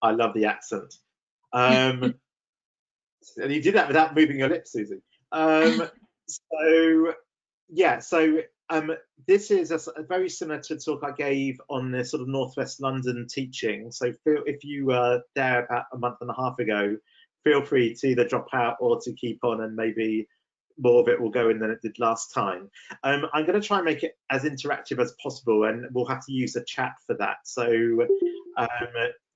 I love the accent. And you did that without moving your lips, Susie. So yeah, so this is a very similar to the talk I gave on the sort of Northwest London teaching. So if you were there about a month and a half ago, feel free to either drop out or to keep on, and maybe more of it will go in than it did last time. I'm going to try and make it as interactive as possible, and we'll have to use the chat for that. So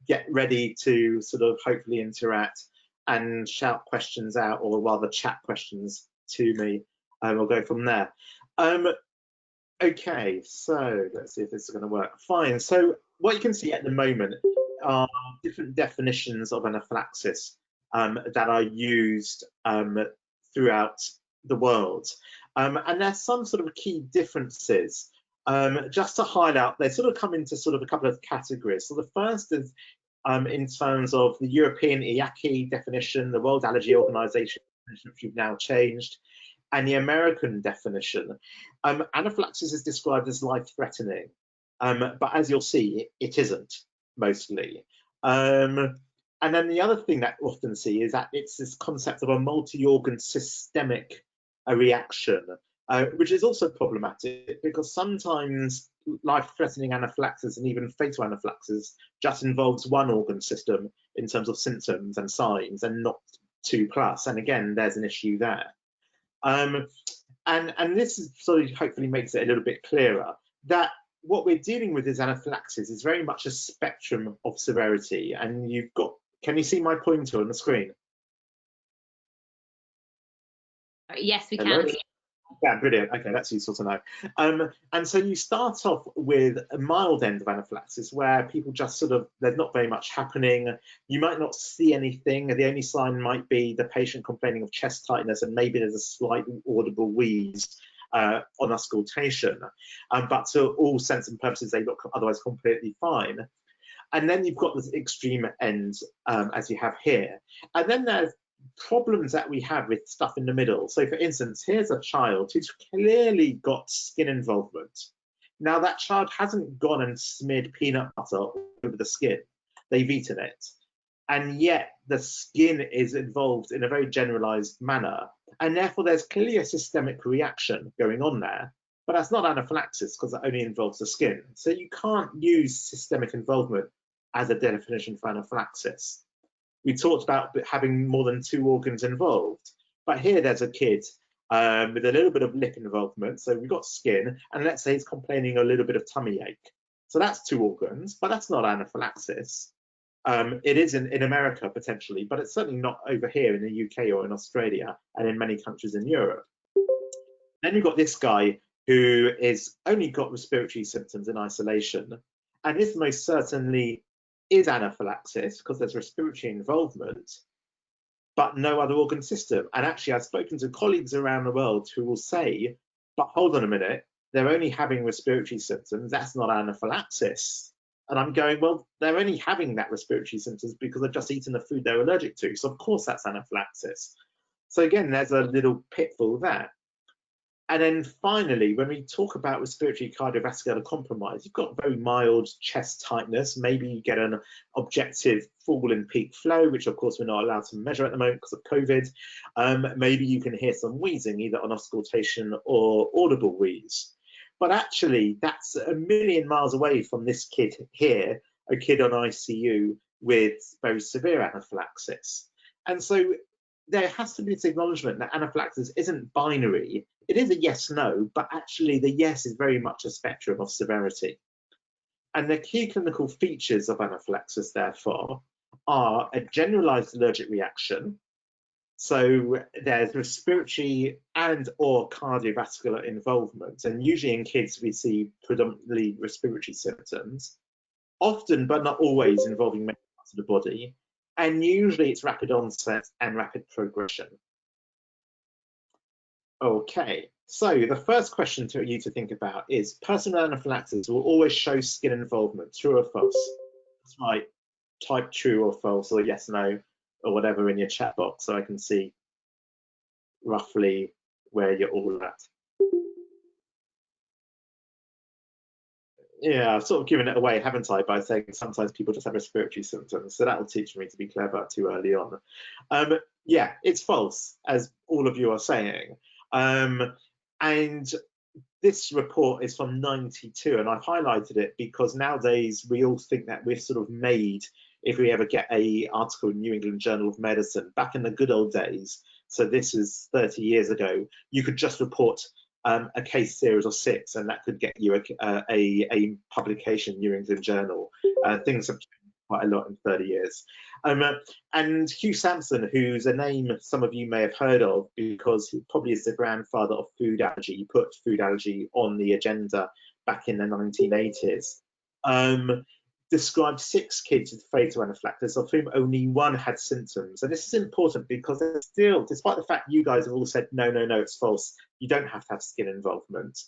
get ready to sort of hopefully interact and shout questions out, or rather chat questions to me, and we'll go from there. Okay, so let's see if this is going to work. Fine. So what you can see at the moment are different definitions of anaphylaxis that are used throughout the world. And there's some sort of key differences. Just to highlight, they sort of come into sort of a couple of categories. So the first is in terms of the European EAACI definition, the World Allergy Organization definition, which we've now changed, and the American definition. Anaphylaxis is described as life-threatening, but as you'll see, it isn't, mostly. And then the other thing that we often see is that it's this concept of a multi-organ systemic reaction, which is also problematic because sometimes life-threatening anaphylaxis and even fatal anaphylaxis just involves one organ system in terms of symptoms and signs, and not 2+. And again, there's an issue there. And this is sort of hopefully makes it a little bit clearer that what we're dealing with is anaphylaxis is very much a spectrum of severity. And you've got, can you see my pointer on the screen? Yes, we Hello? can. Yeah, brilliant. Okay, that's useful to know. And so you start off with a mild end of anaphylaxis where people just sort of, there's not very much happening. You might not see anything. The only sign might be the patient complaining of chest tightness, and maybe there's a slight audible wheeze on auscultation. But to all sense and purposes, they look otherwise completely fine. And then you've got this extreme end, as you have here. And then there's problems that we have with stuff in the middle. So for instance, here's a child who's clearly got skin involvement. Now that child hasn't gone and smeared peanut butter over the skin. They've eaten it. And yet the skin is involved in a very generalized manner. And therefore there's clearly a systemic reaction going on there. But that's not anaphylaxis because it only involves the skin. So you can't use systemic involvement as a definition for anaphylaxis. We talked about having more than 2 organs involved, but here there's a kid with a little bit of lip involvement. So we've got skin, and let's say he's complaining a little bit of tummy ache. So that's 2 organs, but that's not anaphylaxis. It is in America potentially, but it's certainly not over here in the UK or in Australia and in many countries in Europe. Then you've got this guy who is only got respiratory symptoms in isolation, and this most certainly is anaphylaxis because there's respiratory involvement, but no other organ system. And actually, I've spoken to colleagues around the world who will say, but hold on a minute, they're only having respiratory symptoms, that's not anaphylaxis. And I'm going, well, they're only having that respiratory symptoms because they've just eaten the food they're allergic to. So of course that's anaphylaxis. So again, there's a little pitfall there. And then finally, when we talk about respiratory cardiovascular compromise, you've got very mild chest tightness. Maybe you get an objective fall in peak flow, which of course we're not allowed to measure at the moment because of COVID. Maybe you can hear some wheezing, either on auscultation or audible wheeze. But actually, that's a million miles away from this kid here, a kid on ICU with very severe anaphylaxis. And so there has to be this acknowledgement that anaphylaxis isn't binary. It is a yes-no, but actually the yes is very much a spectrum of severity. And the key clinical features of anaphylaxis, therefore, are a generalized allergic reaction. So there's respiratory and or cardiovascular involvement. And usually in kids, we see predominantly respiratory symptoms, often but not always involving many parts of the body. And usually it's rapid onset and rapid progression. Okay, so the first question for you to think about is personal anaphylaxis will always show skin involvement, true or false? That's right, type true or false or yes, no, or whatever in your chat box so I can see roughly where you're all at. Yeah, I've sort of given it away, haven't I, by saying sometimes people just have respiratory symptoms. So that will teach me to be clever too early on. Yeah, it's false, as all of you are saying. And this report is from 92, and I've highlighted it because nowadays we all think that we're sort of made if we ever get a article in New England Journal of Medicine. Back in the good old days, so this is 30 years ago, you could just report a case series of 6, and that could get you a publication, New England Journal. Things have changed quite a lot in 30 years. And Hugh Sampson, who's a name some of you may have heard of because he probably is the grandfather of food allergy. He put food allergy on the agenda back in the 1980s. Described 6 kids with fatal anaphylaxis, of whom only 1 had symptoms. And this is important because there's still, despite the fact you guys have all said, no, it's false, you don't have to have skin involvement,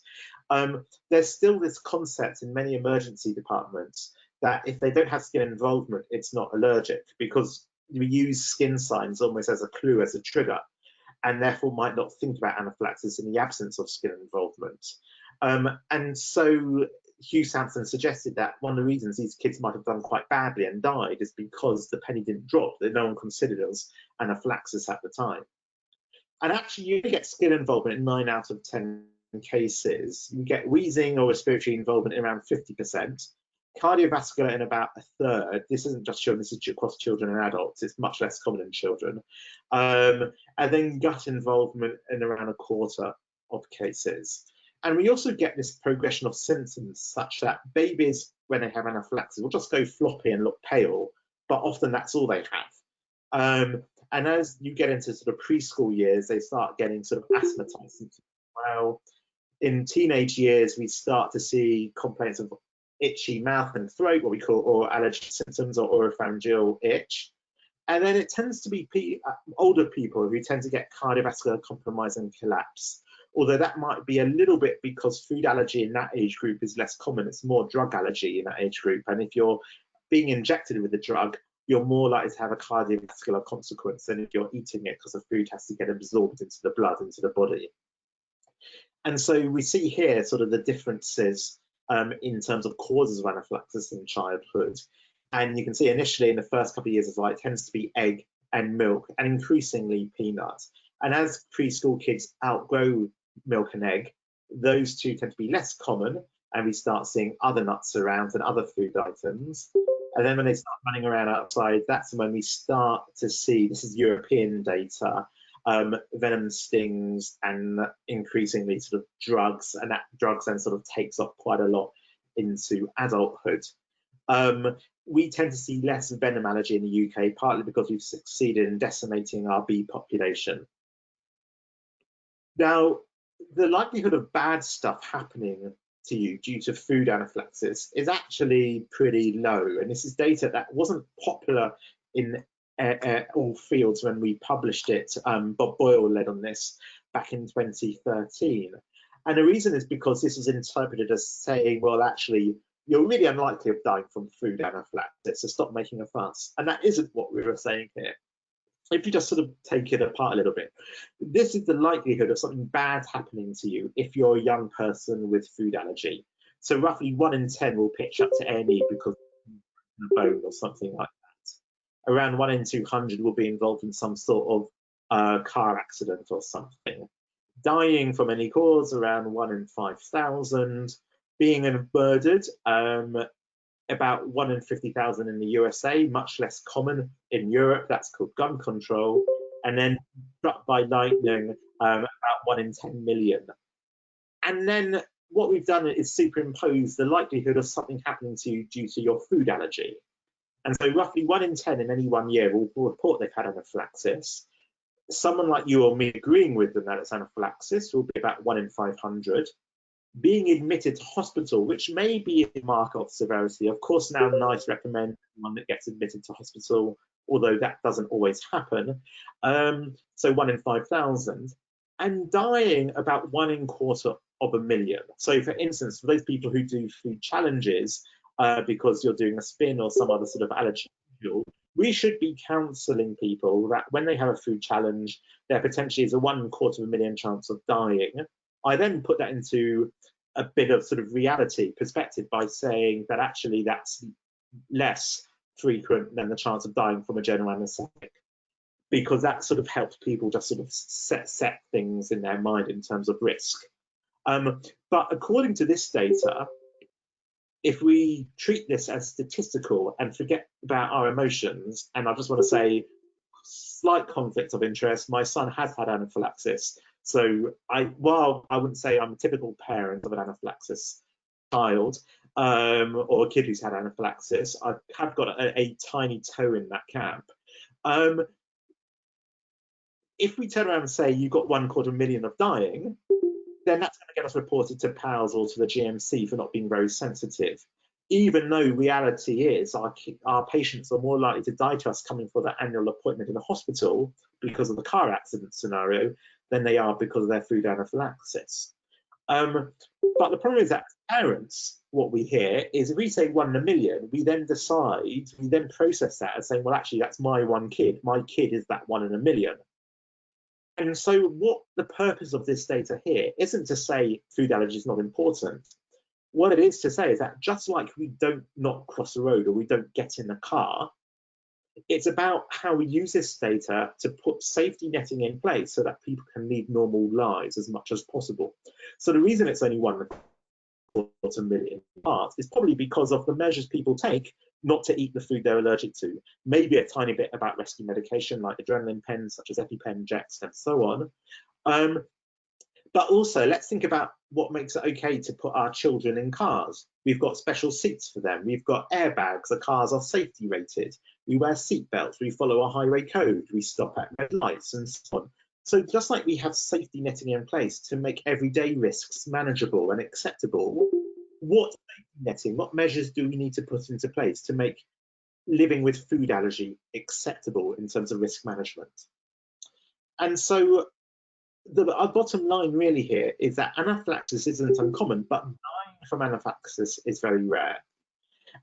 there's still this concept in many emergency departments that if they don't have skin involvement, it's not allergic, because we use skin signs almost as a clue, as a trigger, and therefore might not think about anaphylaxis in the absence of skin involvement. And so Hugh Sampson suggested that one of the reasons these kids might have done quite badly and died is because the penny didn't drop, that no one considered it as anaphylaxis at the time. And actually, you get skin involvement in 9 out of 10 cases. You get wheezing or respiratory involvement in around 50%, cardiovascular in about 1/3. This isn't just children, this is across children and adults. It's much less common in children. And then gut involvement in around 1/4 of cases. And we also get this progression of symptoms such that babies, when they have anaphylaxis, will just go floppy and look pale, but often that's all they have. And as you get into sort of preschool years, they start getting sort of asthma-type symptoms as well. In teenage years, we start to see complaints of itchy mouth and throat, what we call oral allergy symptoms or oropharyngeal itch. And then it tends to be older people who tend to get cardiovascular compromise and collapse. Although that might be a little bit because food allergy in that age group is less common. It's more drug allergy in that age group. And if you're being injected with the drug, you're more likely to have a cardiovascular consequence than if you're eating it, because the food has to get absorbed into the blood, into the body. And so we see here sort of the differences in terms of causes of anaphylaxis in childhood. And you can see initially in the first couple of years of life, it tends to be egg and milk, and increasingly peanut. And as preschool kids outgrow milk and egg, those two tend to be less common, and we start seeing other nuts around and other food items. And then when they start running around outside, that's when we start to see, this is European data, venom stings and increasingly sort of drugs, and that drugs then sort of takes off quite a lot into adulthood. We tend to see less venom allergy in the UK, partly because we've succeeded in decimating our bee population. Now, the likelihood of bad stuff happening to you due to food anaphylaxis is actually pretty low. And this is data that wasn't popular in all fields when we published it. Bob Boyle led on this back in 2013. And the reason is because this was interpreted as saying, well, actually, you're really unlikely of dying from food anaphylaxis, so stop making a fuss. And that isn't what we were saying here. If you just sort of take it apart a little bit, this is the likelihood of something bad happening to you if you're a young person with food allergy. So roughly 1 in 10 will pitch up to A&E because of a bone or something like that. Around 1 in 200 will be involved in some sort of car accident or something. Dying from any cause, around 1 in 5,000. Being murdered, about 1 in 50,000 in the USA, much less common in Europe. That's called gun control. And then struck by lightning, about 1 in 10 million. And then what we've done is superimpose the likelihood of something happening to you due to your food allergy. And so roughly 1 in 10 in any 1 year will report they've had anaphylaxis. Someone like you or me agreeing with them that it's anaphylaxis will be about 1 in 500. Being admitted to hospital, which may be a marker of severity. Of course, now NICE recommend one that gets admitted to hospital, although that doesn't always happen. So 1 in 5,000. And dying about 1 in 250,000. So for instance, for those people who do food challenges, because you're doing a spin or some other sort of allergy, we should be counselling people that when they have a food challenge, there potentially is a 1 in 250,000 chance of dying. I then put that into a bit of sort of reality perspective by saying that actually that's less frequent than the chance of dying from a general anaesthetic, because that sort of helps people just sort of set things in their mind in terms of risk. But according to this data, if we treat this as statistical and forget about our emotions, and I just want to say, slight conflict of interest, my son has had anaphylaxis. So while I wouldn't say I'm a typical parent of an anaphylaxis child, or a kid who's had anaphylaxis, I have got a tiny toe in that camp. If we turn around and say you got 1/4 million of dying, then that's going to get us reported to PALS or to the GMC for not being very sensitive. Even though reality is our patients are more likely to die to us coming for that annual appointment in a hospital because of the car accident scenario than they are because of their food anaphylaxis. But the problem is that as parents, what we hear is if we say 1 in a million, we then process that as saying, well, actually, that's my one kid. My kid is that 1 in a million. And so what the purpose of this data here isn't to say food allergy is not important. What it is to say is that just like we don't not cross the road or we don't get in the car, it's about how we use this data to put safety netting in place so that people can lead normal lives as much as possible. So the reason it's only 1/4 million parts is probably because of the measures people take not to eat the food they're allergic to. Maybe a tiny bit about rescue medication like adrenaline pens, such as EpiPen, Jets, and so on. But also, let's think about what makes it okay to put our children in cars. We've got special seats for them. We've got airbags. The cars are safety rated. We wear seat belts. We follow a highway code. We stop at red lights and so on. So just like we have safety netting in place to make everyday risks manageable and acceptable, what safety netting, what measures do we need to put into place to make living with food allergy acceptable in terms of risk management? And so our bottom line really here is that anaphylaxis isn't uncommon, but dying from anaphylaxis is very rare.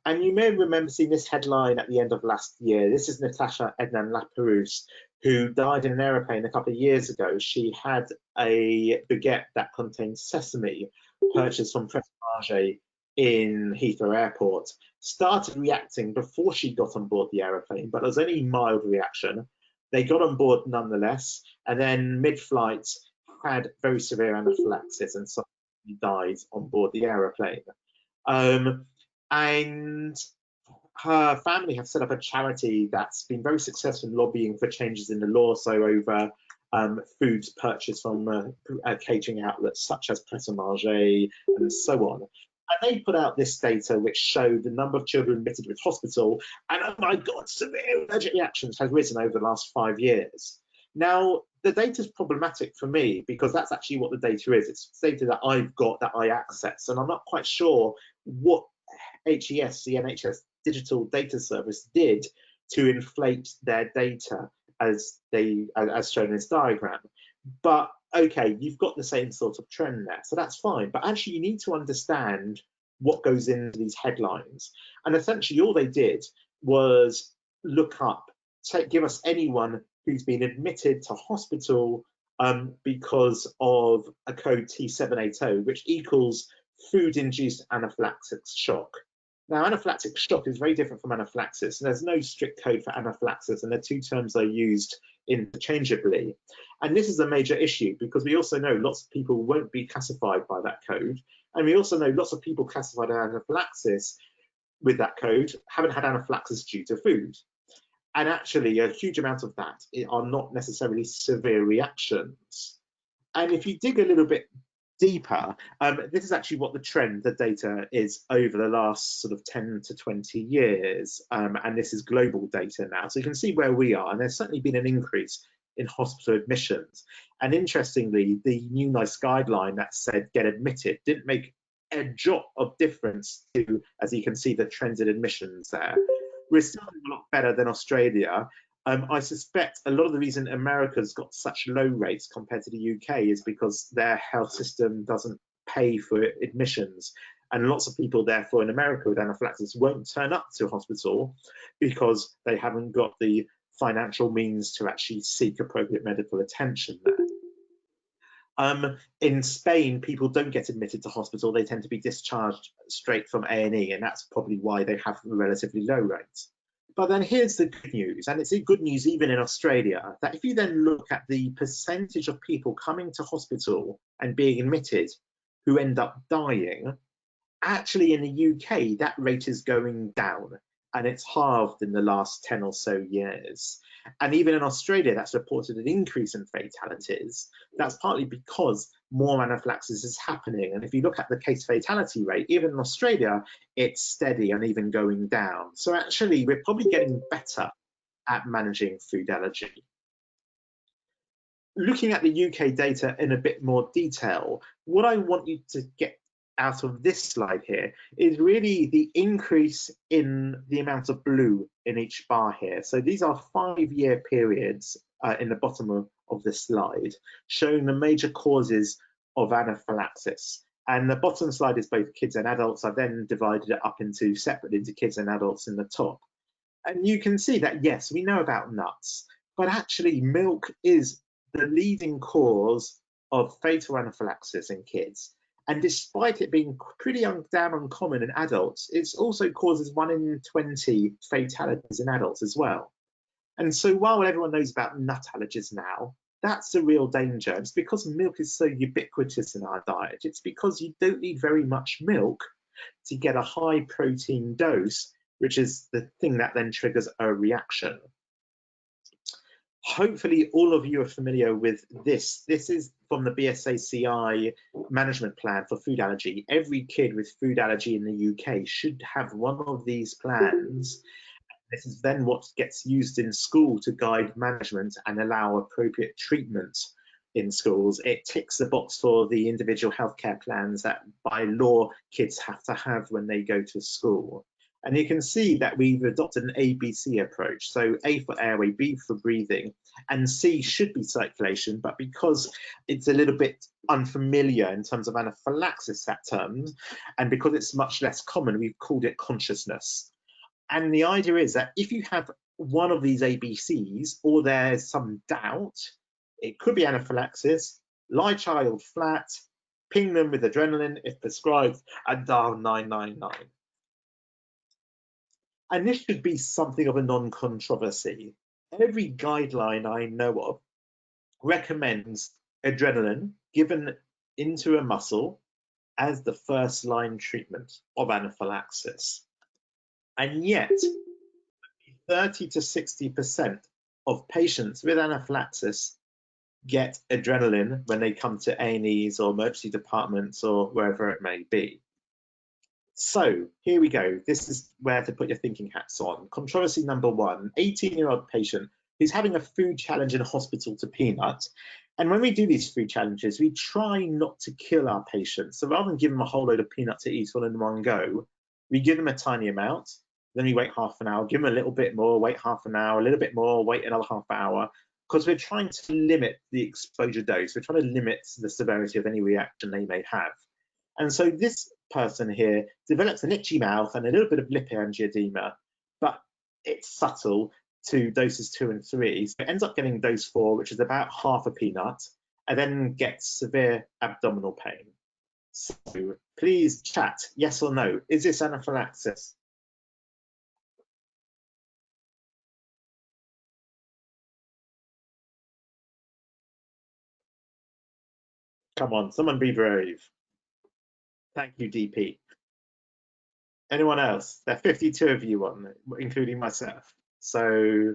And you may remember seeing this headline at the end of last year. This is Natasha Ednan-Laperouse, who died in an aeroplane a couple of years ago. She had a baguette that contained sesame purchased from Pathophysiology in Heathrow Airport, started reacting before she got on board the aeroplane, but it was only a mild reaction. They got on board nonetheless, and then mid-flight had very severe anaphylaxis and so died on board the aeroplane. And her family have set up a charity that's been very successful in lobbying for changes in the law, so over foods purchased from catering outlets such as Pret a Manger and so on. And they put out this data which showed the number of children admitted with hospital, and oh my God, severe allergic reactions has risen over the last 5 years. Now, the data is problematic for me because that's actually what the data is. It's data that I've got, that I access, and I'm not quite sure what HES, the NHS Digital Data Service, did to inflate their data as shown in this diagram. But okay, you've got the same sort of trend there, so that's fine. But actually, you need to understand what goes into these headlines. And essentially, all they did was look up, give us anyone who's been admitted to hospital because of a code T780, which equals food-induced anaphylactic shock. Now, anaphylactic shock is very different from anaphylaxis, and there's no strict code for anaphylaxis, and the two terms are used interchangeably. And this is a major issue because we also know lots of people won't be classified by that code, and we also know lots of people classified as anaphylaxis with that code haven't had anaphylaxis due to food. And actually, a huge amount of that are not necessarily severe reactions. And if you dig a little bit deeper, this is actually what the trend, the data is over the last sort of 10 to 20 years. And this is global data now. So you can see where we are. And there's certainly been an increase in hospital admissions. And interestingly, the new NICE guideline that said get admitted didn't make a jot of difference to, as you can see, the trends in admissions there. We're still a lot better than Australia. I suspect a lot of the reason America's got such low rates compared to the UK is because their health system doesn't pay for admissions. And lots of people, therefore, in America with anaphylaxis won't turn up to hospital because they haven't got the financial means to actually seek appropriate medical attention there. In Spain, people don't get admitted to hospital. They tend to be discharged straight from A&E, and that's probably why they have relatively low rates. But then here's the good news, and it's good news even in Australia, that if you then look at the percentage of people coming to hospital and being admitted who end up dying, actually in the UK, that rate is going down, and it's halved in the last 10 or so years. And even in Australia, that's reported an increase in fatalities. That's partly because more anaphylaxis is happening. And if you look at the case fatality rate, even in Australia, it's steady and even going down. So actually, we're probably getting better at managing food allergy. Looking at the UK data in a bit more detail, what I want you to get out of this slide here is really the increase in the amount of blue in each bar here. So these are 5-year periods in the bottom of this slide, showing the major causes of anaphylaxis. And the bottom slide is both kids and adults. I've then divided it up separately into kids and adults in the top. And you can see that, yes, we know about nuts, but actually milk is the leading cause of fatal anaphylaxis in kids. And despite it being pretty damn uncommon in adults, it also causes 1 in 20 fatalities in adults as well. And so while everyone knows about nut allergies now, that's the real danger. It's because milk is so ubiquitous in our diet. It's because you don't need very much milk to get a high protein dose, which is the thing that then triggers a reaction. Hopefully all of you are familiar with this. This is from the BSACI management plan for food allergy. Every kid with food allergy in the UK should have one of these plans. This is then what gets used in school to guide management and allow appropriate treatment in schools. It ticks the box for the individual healthcare plans that by law kids have to have when they go to school. And you can see that we've adopted an ABC approach. So A for airway, B for breathing, and C should be circulation, but because it's a little bit unfamiliar in terms of anaphylaxis, that term, and because it's much less common, we've called it consciousness. And the idea is that if you have one of these ABCs, or there's some doubt, it could be anaphylaxis, lie child flat, ping them with adrenaline if prescribed, and dial 999. And this should be something of a non-controversy. Every guideline I know of recommends adrenaline given into a muscle as the first line treatment of anaphylaxis. And yet, 30 to 60% of patients with anaphylaxis get adrenaline when they come to A&Es or emergency departments or wherever it may be. So here we go. This is where to put your thinking hats on. Controversy number 1, 18-year-old patient who's having a food challenge in a hospital to peanut. And when we do these food challenges, we try not to kill our patients. So rather than give them a whole load of peanut to eat all in one go, we give them a tiny amount, then we wait half an hour, give them a little bit more, wait half an hour, a little bit more, wait another half hour, because we're trying to limit the exposure dose. We're trying to limit the severity of any reaction they may have. And so this person here develops an itchy mouth and a little bit of lip angioedema, but it's subtle to doses 2 and 3. So it ends up getting dose 4, which is about half a peanut, and then gets severe abdominal pain. So please chat, yes or no. Is this anaphylaxis? Come on, someone be brave. Thank you, DP. Anyone else? There are 52 of you on, including myself. So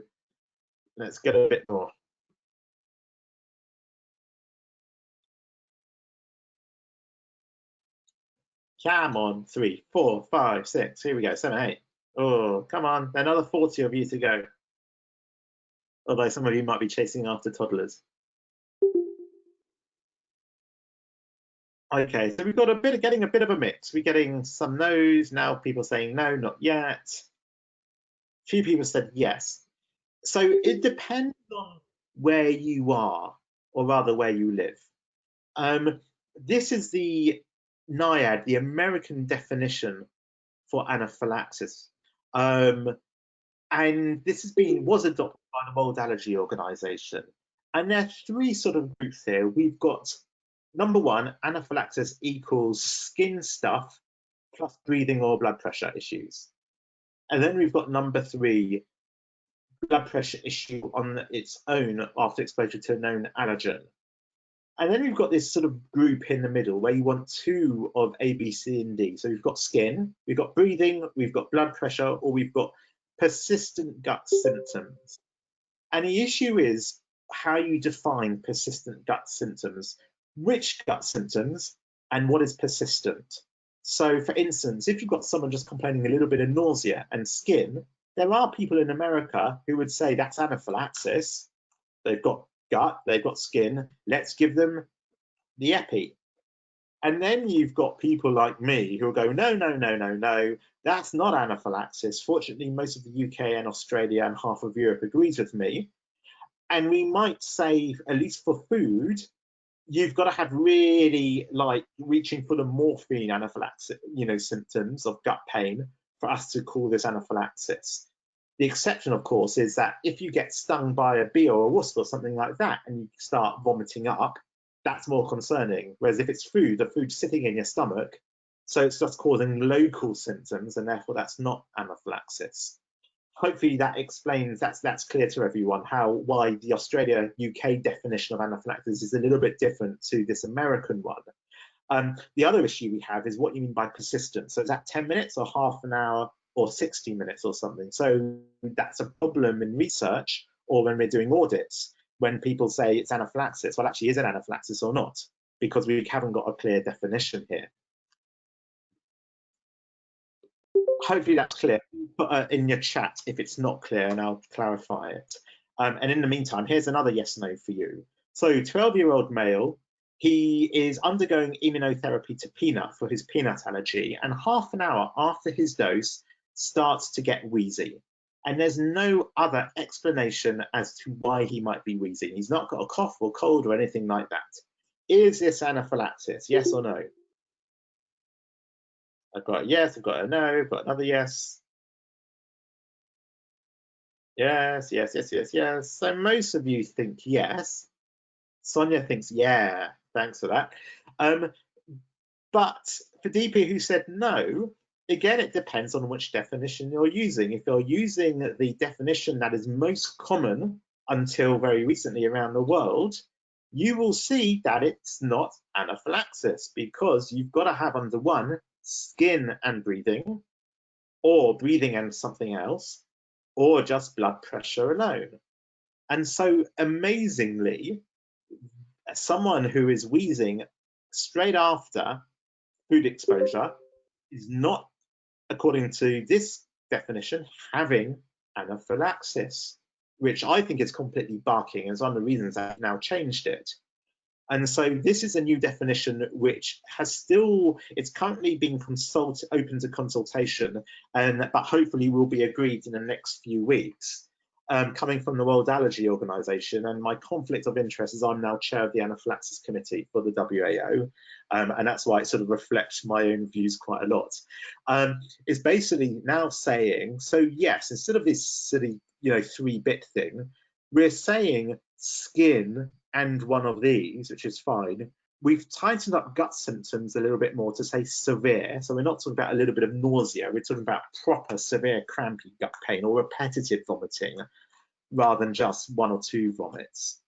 let's get a bit more. Come on, 3, 4, 5, 6. Here we go, 7, 8. Oh, come on, another 40 of you to go. Although some of you might be chasing after toddlers. Okay, so we've got getting a bit of a mix. We're getting some no's, now people saying no, not yet. A few people said yes. So it depends on where you are, or rather where you live. This is the NIAID, the American definition for anaphylaxis. And this was adopted by the World Allergy Organization. And there are 3 sort of groups here. We've got Number one, anaphylaxis equals skin stuff plus breathing or blood pressure issues. And then we've got number three, blood pressure issue on its own after exposure to a known allergen. And then we've got this sort of group in the middle where you want two of A, B, C, and D. So we've got skin, we've got breathing, we've got blood pressure, or we've got persistent gut symptoms. And the issue is how you define persistent gut symptoms, which gut symptoms, and what is persistent. So for instance, if you've got someone just complaining a little bit of nausea and skin, there are people in America who would say that's anaphylaxis. They've got gut, they've got skin, let's give them the epi. And then you've got people like me who will go, no, no, no, no, no, that's not anaphylaxis. Fortunately, most of the UK and Australia and half of Europe agrees with me. And we might say, at least for food, you've got to have really like reaching for the morphine anaphylaxis, symptoms of gut pain for us to call this anaphylaxis. The exception, of course, is that if you get stung by a bee or a wasp or something like that and you start vomiting up, that's more concerning. Whereas if it's food, the food's sitting in your stomach, so it's just causing local symptoms, and therefore that's not anaphylaxis. Hopefully that explains, that's clear to everyone why the Australia UK definition of anaphylaxis is a little bit different to this American one. The other issue we have is what you mean by persistent. So is that 10 minutes or half an hour or 60 minutes or something? So that's a problem in research or when we're doing audits, when people say it's anaphylaxis. Well, actually, is it anaphylaxis or not? Because we haven't got a clear definition here. Hopefully that's clear. Put in your chat if it's not clear and I'll clarify it. And in the meantime, here's another yes, no for you. So 12-year-old male, he is undergoing immunotherapy to peanut for his peanut allergy, and half an hour after his dose starts to get wheezy. And there's no other explanation as to why he might be wheezing. He's not got a cough or cold or anything like that. Is this anaphylaxis? Yes or no? I've got a yes, I've got a no, I've got another yes. Yes, yes, yes, yes, yes. So most of you think yes. Sonia thinks yeah, thanks for that. But for DP who said no, again, it depends on which definition you're using. If you're using the definition that is most common until very recently around the world, you will see that it's not anaphylaxis, because you've got to have under one, skin and breathing, or breathing and something else, or just blood pressure alone. And so amazingly, someone who is wheezing straight after food exposure is not, according to this definition, having anaphylaxis, which I think is completely barking, as one of the reasons I've now changed it. And so this is a new definition which has still, it's currently being open to consultation, but hopefully will be agreed in the next few weeks. Coming from the World Allergy Organization, and my conflict of interest is I'm now chair of the Anaphylaxis Committee for the WAO, and that's why it sort of reflects my own views quite a lot. Is basically now saying, so yes, instead of this silly, 3-bit thing, we're saying skin and one of these, which is fine. We've tightened up gut symptoms a little bit more to say severe. So we're not talking about a little bit of nausea, we're talking about proper severe crampy gut pain or repetitive vomiting rather than just 1 or 2 vomits.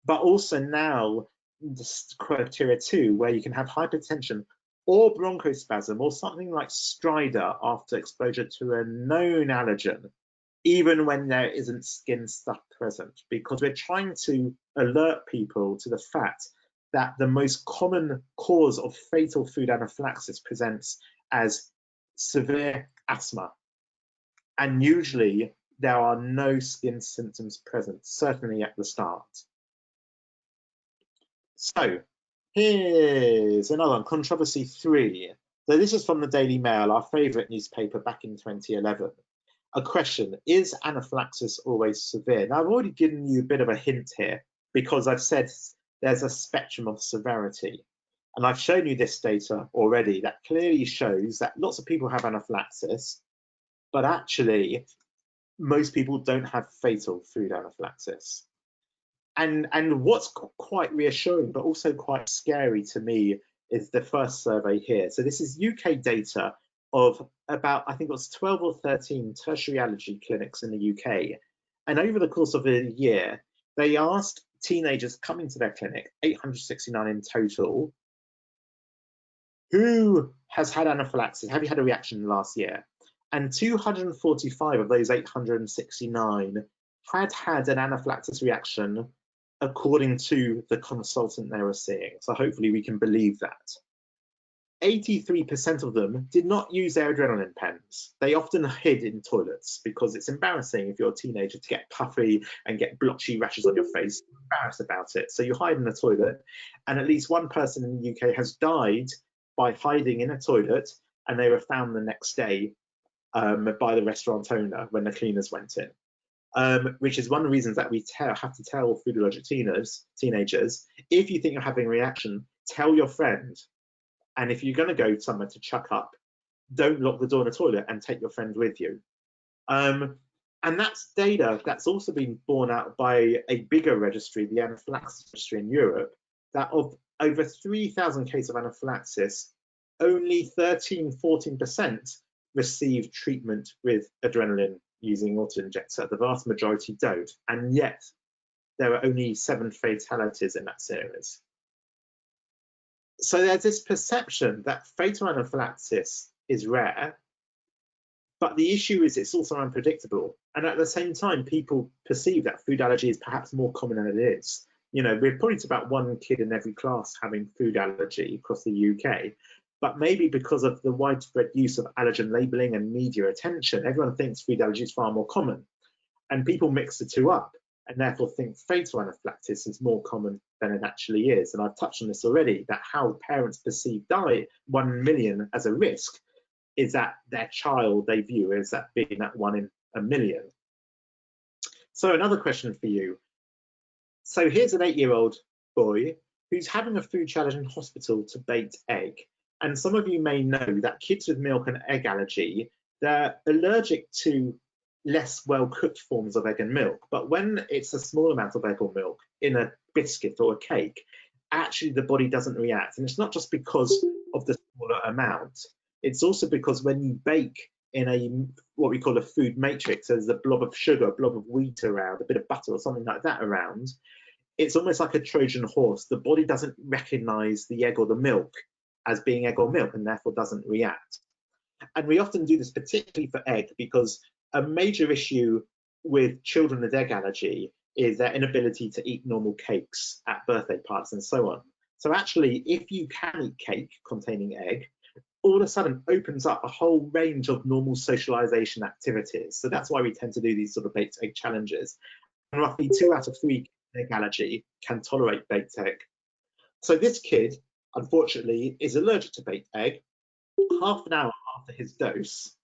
But also now this criteria 2, where you can have hypertension or bronchospasm or something like stridor after exposure to a known allergen, even when there isn't skin stuff present, because we're trying to alert people to the fact that the most common cause of fatal food anaphylaxis presents as severe asthma. And usually there are no skin symptoms present, certainly at the start. So here's another one, controversy 3. So this is from the Daily Mail, our favorite newspaper back in 2011. A question, is anaphylaxis always severe? Now, I've already given you a bit of a hint here, because I've said there's a spectrum of severity. And I've shown you this data already that clearly shows that lots of people have anaphylaxis, but actually most people don't have fatal food anaphylaxis. And what's quite reassuring, but also quite scary to me, is the first survey here. So this is UK data of about, I think it was 12 or 13 tertiary allergy clinics in the UK. And over the course of a year, they asked teenagers coming to their clinic, 869 in total, who has had anaphylaxis? Have you had a reaction last year? And 245 of those 869 had an anaphylaxis reaction according to the consultant they were seeing. So hopefully we can believe that. 83% of them did not use their adrenaline pens. They often hid in toilets because it's embarrassing if you're a teenager to get puffy and get blotchy rashes on your face. You're embarrassed about it, so you hide in the toilet. And at least one person in the UK has died by hiding in a toilet, and they were found the next day by the restaurant owner when the cleaners went in. Which is one of the reasons that we have to tell food allergic teenagers, if you think you're having a reaction, tell your friend. And if you're going to go somewhere to chuck up, don't lock the door in the toilet and take your friend with you. And that's data that's also been borne out by a bigger registry, the Anaphylaxis registry in Europe, that of over 3,000 cases of anaphylaxis, only 13–14% receive treatment with adrenaline using auto-injector. The vast majority don't, and yet there are only 7 fatalities in that series. So there's this perception that fatal anaphylaxis is rare, but the issue is it's also unpredictable. And at the same time, people perceive that food allergy is perhaps more common than it is. You know, we're probably about 1 kid in every class having food allergy across the UK, but maybe because of the widespread use of allergen labeling and media attention, everyone thinks food allergy is far more common. And people mix the two up and therefore think fatal anaphylaxis is more common than it actually is. And I've touched on this already, that how parents perceive 1 million as a risk is that their child they view as that being that 1 in a million. So another question for you. So here's an 8-year-old boy who's having a food challenge in hospital to baked egg. And some of you may know that kids with milk and egg allergy, they're allergic to less well-cooked forms of egg and milk. But when it's a small amount of egg or milk in a biscuit or a cake, actually the body doesn't react. And it's not just because of the smaller amount. It's also because when you bake in a what we call a food matrix, there's a blob of sugar, a blob of wheat around, a bit of butter or something like that around, it's almost like a Trojan horse. The body doesn't recognize the egg or the milk as being egg or milk and therefore doesn't react. And we often do this particularly for egg because a major issue with children with egg allergy is their inability to eat normal cakes at birthday parties and so on. So actually, if you can eat cake containing egg, all of a sudden opens up a whole range of normal socialization activities. So that's why we tend to do these sort of baked egg challenges. And roughly 2 out of 3 egg allergy can tolerate baked egg. So this kid, unfortunately, is allergic to baked egg. Half an hour after his dose,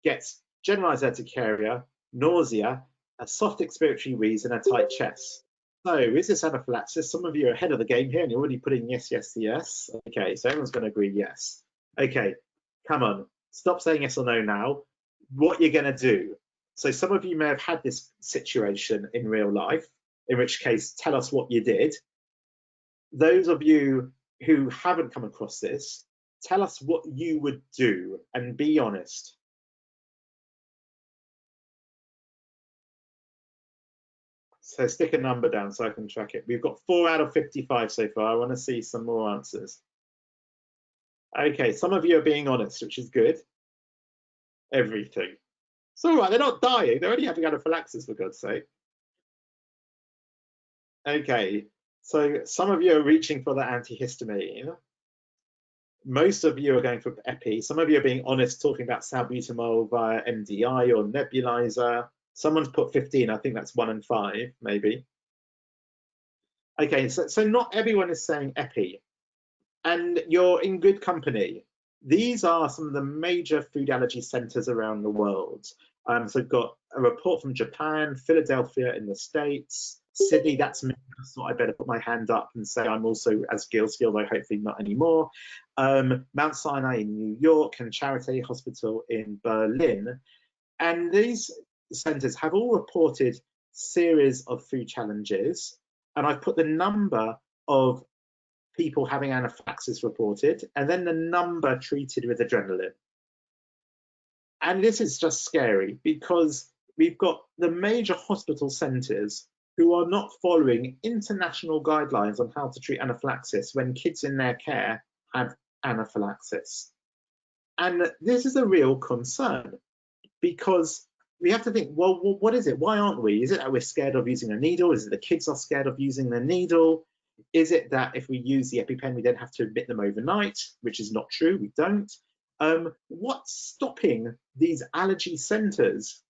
gets generalized urticaria, nausea, a soft expiratory wheeze, and a tight chest. So is this anaphylaxis? Some of you are ahead of the game here and you're already putting yes, yes, yes. Okay, so everyone's going to agree yes. Okay, come on, stop saying yes or no now. What you're going to do. So some of you may have had this situation in real life, in which case tell us what you did. Those of you who haven't come across this, tell us what you would do and be honest. So stick a number down so I can track it. We've got 4 out of 55 so far. I want to see some more answers. Okay, some of you are being honest, which is good. Everything. It's all right, they're not dying. They're only having anaphylaxis, for God's sake. Okay, so some of you are reaching for the antihistamine. Most of you are going for epi. Some of you are being honest, talking about salbutamol via MDI or nebulizer. Someone's put 15. I think that's 1 and 5, maybe. Okay, so not everyone is saying epi. And you're in good company. These are some of the major food allergy centers around the world. So we've got a report from Japan, Philadelphia in the States, Sydney, that's me. I thought I better put my hand up and say I'm also as skilled, though hopefully not anymore. Mount Sinai in New York and Charité Hospital in Berlin. And these centers have all reported series of food challenges and I've put the number of people having anaphylaxis reported, and then the number treated with adrenaline. And this is just scary because we've got the major hospital centres who are not following international guidelines on how to treat anaphylaxis when kids in their care have anaphylaxis. And this is a real concern because we have to think, well, what is it? Why aren't we? Is it that we're scared of using a needle? Is it the kids are scared of using the needle? Is it that if we use the EpiPen, we then have to admit them overnight, which is not true, we don't. What's stopping these allergy centres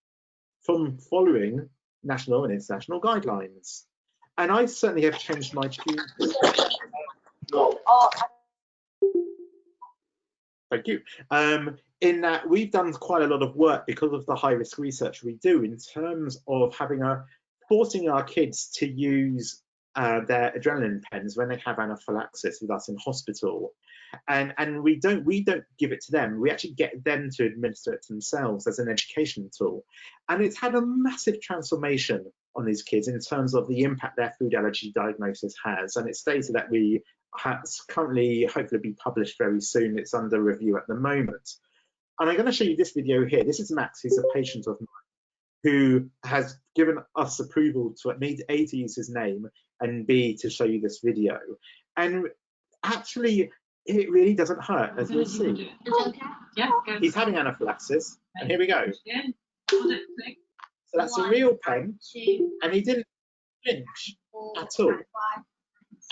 from following national and international guidelines? And I certainly have changed my tune. Thank you. In that we've done quite a lot of work because of the high risk research we do in terms of forcing our kids to use their adrenaline pens when they have anaphylaxis with us in hospital. And we don't give it to them. We actually get them to administer it themselves as an education tool. And it's had a massive transformation on these kids in terms of the impact their food allergy diagnosis has. And it's data that we currently hopefully be published very soon. It's under review at the moment. And I'm going to show you this video here. This is Max, who's a patient of mine, who has given us approval to A, to use his name, and B, to show you this video. And actually, it really doesn't hurt, as we'll see. He's having anaphylaxis, and here we go. So that's a real pen, and he didn't flinch at all.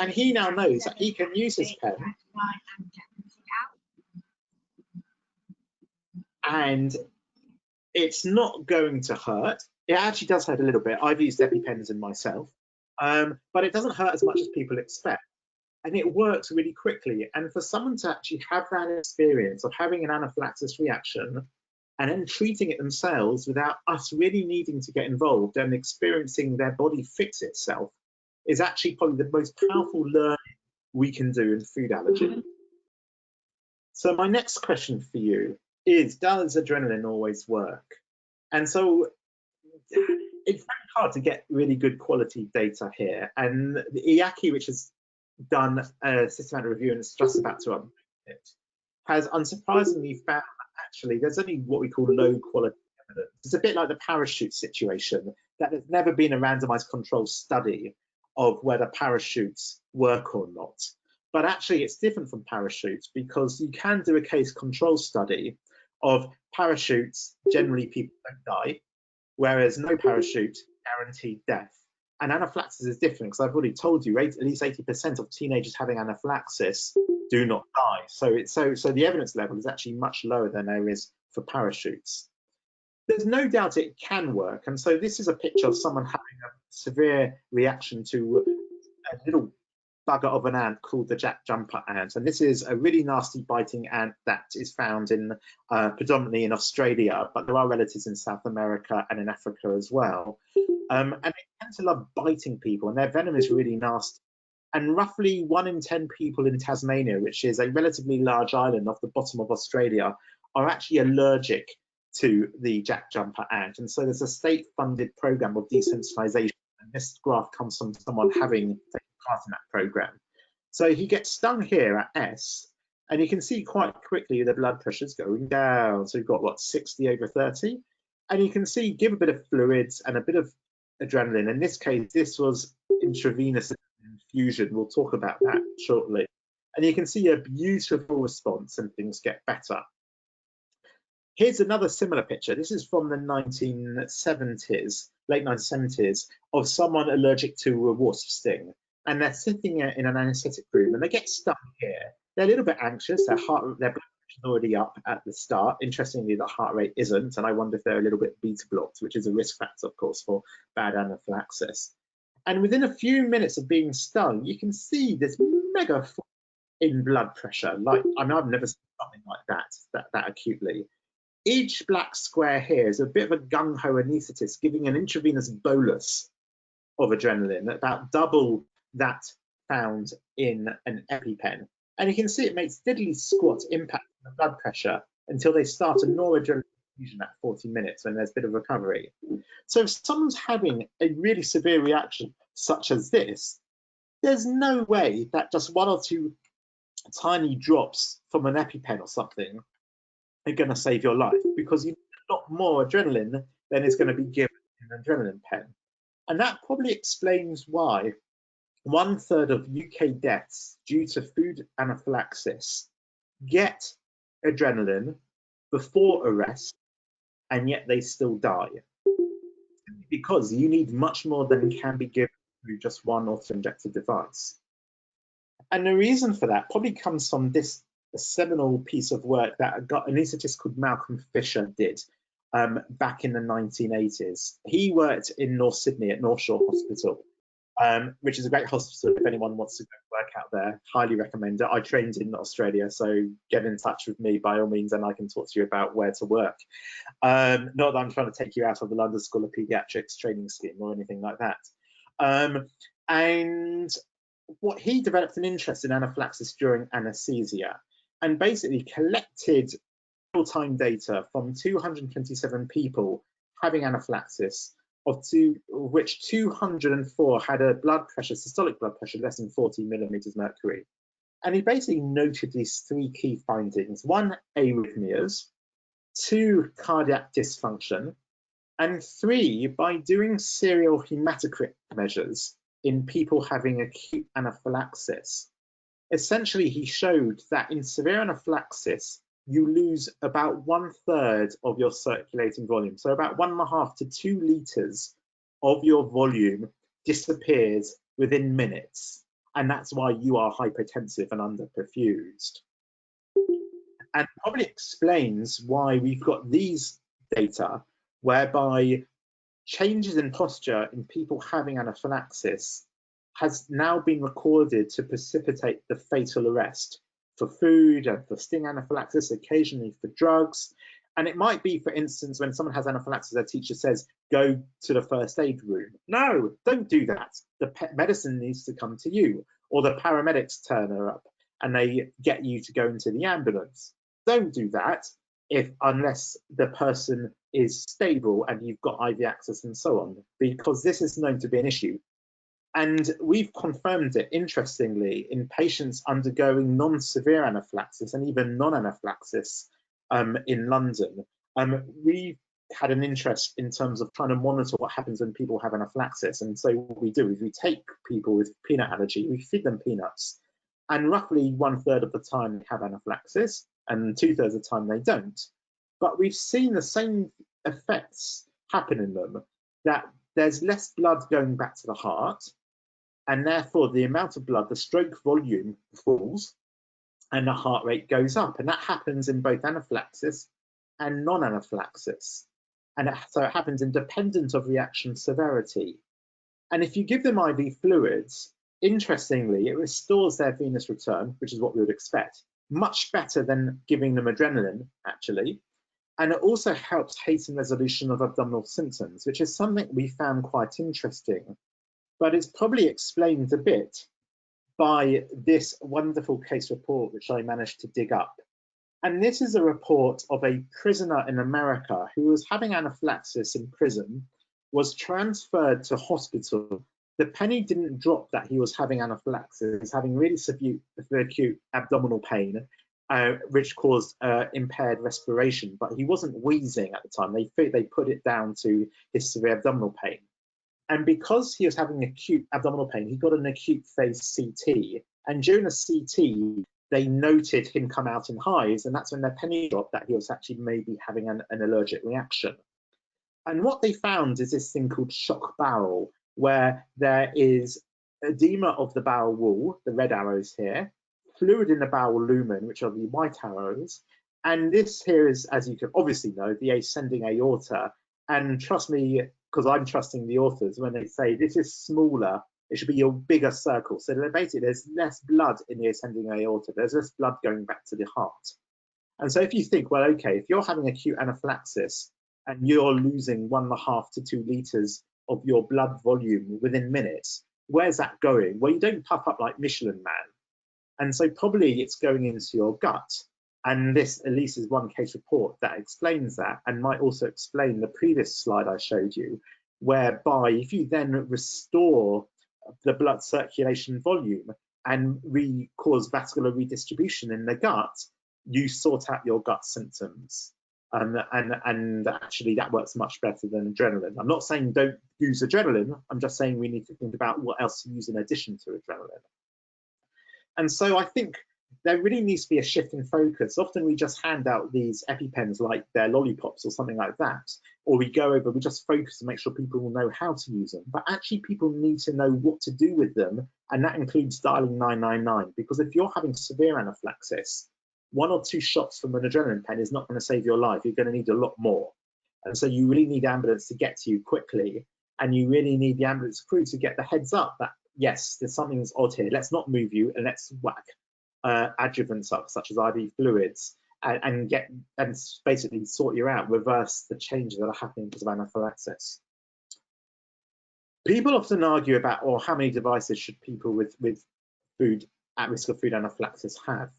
And he now knows that he can use his pen and it's not going to hurt. It actually does hurt a little bit. I've used EpiPens in myself, but it doesn't hurt as much as people expect. And it works really quickly. And for someone to actually have that experience of having an anaphylaxis reaction and then treating it themselves without us really needing to get involved and experiencing their body fix itself is actually probably the most powerful learning we can do in food allergy. So my next question for you is, does adrenaline always work? And so it's very hard to get really good quality data here. And the IACI, which has done a systematic review and it's just about to update it, has unsurprisingly found that actually there's only what we call low quality evidence. It's a bit like the parachute situation, that there's never been a randomized control study of whether parachutes work or not. But actually it's different from parachutes because you can do a case control study of parachutes, generally people don't die, whereas no parachute guaranteed death. And anaphylaxis is different because I've already told you at least 80% of teenagers having anaphylaxis do not die. So the evidence level is actually much lower than there is for parachutes. There's no doubt it can work. And so this is a picture of someone having a severe reaction to a little bugger of an ant called the jack jumper ant. And this is a really nasty biting ant that is found in predominantly in Australia, but there are relatives in South America and in Africa as well. And they tend to love biting people, and their venom is really nasty. And roughly 1 in 10 people in Tasmania, which is a relatively large island off the bottom of Australia, are actually allergic to the jack jumper ant. And so there's a state-funded program of desensitization. And this graph comes from someone having taken part in that program. So he gets stung here at S, and you can see quite quickly the blood pressure's going down. So you've got what, 60/30, and you can see give a bit of fluids and a bit of adrenaline. In this case, this was intravenous infusion. We'll talk about that shortly. And you can see a beautiful response and things get better. Here's another similar picture. This is from the 1970s, late 1970s, of someone allergic to a wasp sting. And they're sitting in an anesthetic room and they get stung here. They're a little bit anxious. Their blood pressure is already up at the start. Interestingly, the heart rate isn't. And I wonder if they're a little bit beta blocked, which is a risk factor, of course, for bad anaphylaxis. And within a few minutes of being stung, you can see this mega fall in blood pressure. Like, I mean, I've never seen something like that acutely. Each black square here is a bit of a gung-ho anaesthetist giving an intravenous bolus of adrenaline, about double that found in an EpiPen. And you can see it makes diddly squat impact on the blood pressure until they start a noradrenaline infusion at 40 minutes when there's a bit of recovery. So if someone's having a really severe reaction such as this, there's no way that just 1 or 2 tiny drops from an EpiPen or something are going to save your life, because you need a lot more adrenaline than is going to be given in an adrenaline pen. And that probably explains why 1/3 of UK deaths due to food anaphylaxis get adrenaline before arrest, and yet they still die, because you need much more than can be given through just 1 auto-injector device. And the reason for that probably comes from this seminal piece of work that an anaesthetist called Malcolm Fisher did back in the 1980s. He worked in North Sydney at North Shore Hospital, which is a great hospital. If anyone wants to go work out there, highly recommend it. I trained in Australia, so get in touch with me by all means, and I can talk to you about where to work. Not that I'm trying to take you out of the London School of Paediatrics training scheme or anything like that. And what he developed an interest in anaphylaxis during anaesthesia, and basically collected real-time data from 227 people having anaphylaxis, of which 204 had a blood pressure, systolic blood pressure, less than 40 millimeters mercury. And he basically noted these 3 key findings: 1, arrhythmias; 2, cardiac dysfunction; and 3, by doing serial hematocrit measures in people having acute anaphylaxis. Essentially, he showed that in severe anaphylaxis, you lose about 1/3 of your circulating volume. So about 1.5 to 2 liters of your volume disappears within minutes. And that's why you are hypotensive and underperfused. And probably explains why we've got these data whereby changes in posture in people having anaphylaxis has now been recorded to precipitate the fatal arrest for food and for sting anaphylaxis, occasionally for drugs. And it might be, for instance, when someone has anaphylaxis, their teacher says, go to the first aid room. No, don't do that. The medicine needs to come to you. Or the paramedics turn up and they get you to go into the ambulance. Don't do that unless the person is stable and you've got IV access and so on, because this is known to be an issue. And we've confirmed it, interestingly, in patients undergoing non-severe anaphylaxis and even non-anaphylaxis in London. We've had an interest in terms of trying to monitor what happens when people have anaphylaxis. And so what we do is we take people with peanut allergy, we feed them peanuts, and roughly 1/3 of the time they have anaphylaxis and 2/3 of the time they don't. But we've seen the same effects happen in them, that there's less blood going back to the heart, and therefore the amount of blood, the stroke volume, falls and the heart rate goes up. And that happens in both anaphylaxis and non-anaphylaxis. And so it happens independent of reaction severity. And if you give them IV fluids, interestingly, it restores their venous return, which is what we would expect, much better than giving them adrenaline, actually. And it also helps hasten resolution of abdominal symptoms, which is something we found quite interesting. But it's probably explained a bit by this wonderful case report, which I managed to dig up. And this is a report of a prisoner in America who was having anaphylaxis in prison, was transferred to hospital. The penny didn't drop that he was having anaphylaxis, having really severe acute abdominal pain, which caused impaired respiration, but he wasn't wheezing at the time. They put it down to his severe abdominal pain. And because he was having acute abdominal pain, he got an acute phase CT. And during the CT, they noted him come out in hives, and that's when their penny dropped that he was actually maybe having an allergic reaction. And what they found is this thing called shock bowel, where there is edema of the bowel wall, the red arrows here, fluid in the bowel lumen, which are the white arrows. And this here is, as you can obviously know, the ascending aorta. And trust me, because I'm trusting the authors when they say this is smaller, it should be your bigger circle. So basically there's less blood in the ascending aorta, there's less blood going back to the heart. And so if you think, well, okay, if you're having acute anaphylaxis and you're losing 1.5 to 2 liters of your blood volume within minutes, where's that going? Well, you don't puff up like Michelin Man. And so probably it's going into your gut. And this at least is one case report that explains that, and might also explain the previous slide I showed you, whereby if you then restore the blood circulation volume and cause vascular redistribution in the gut, you sort out your gut symptoms. And actually that works much better than adrenaline. I'm not saying don't use adrenaline, I'm just saying we need to think about what else to use in addition to adrenaline. And so I think there really needs to be a shift in focus. Often we just hand out these EpiPens like they're lollipops or something like that, or we just focus to make sure people will know how to use them. But actually people need to know what to do with them, and that includes dialing 999, because if you're having severe anaphylaxis, 1 or 2 shots from an adrenaline pen is not going to save your life. You're going to need a lot more. And so you really need ambulance to get to you quickly, and you really need the ambulance crew to get the heads up that, yes, there's something's odd here. Let's not move you, and let's whack adjuvants up, such as IV fluids, and basically sort you out, reverse the changes that are happening because of anaphylaxis. People often argue about, or how many devices should people with food at risk of food anaphylaxis have?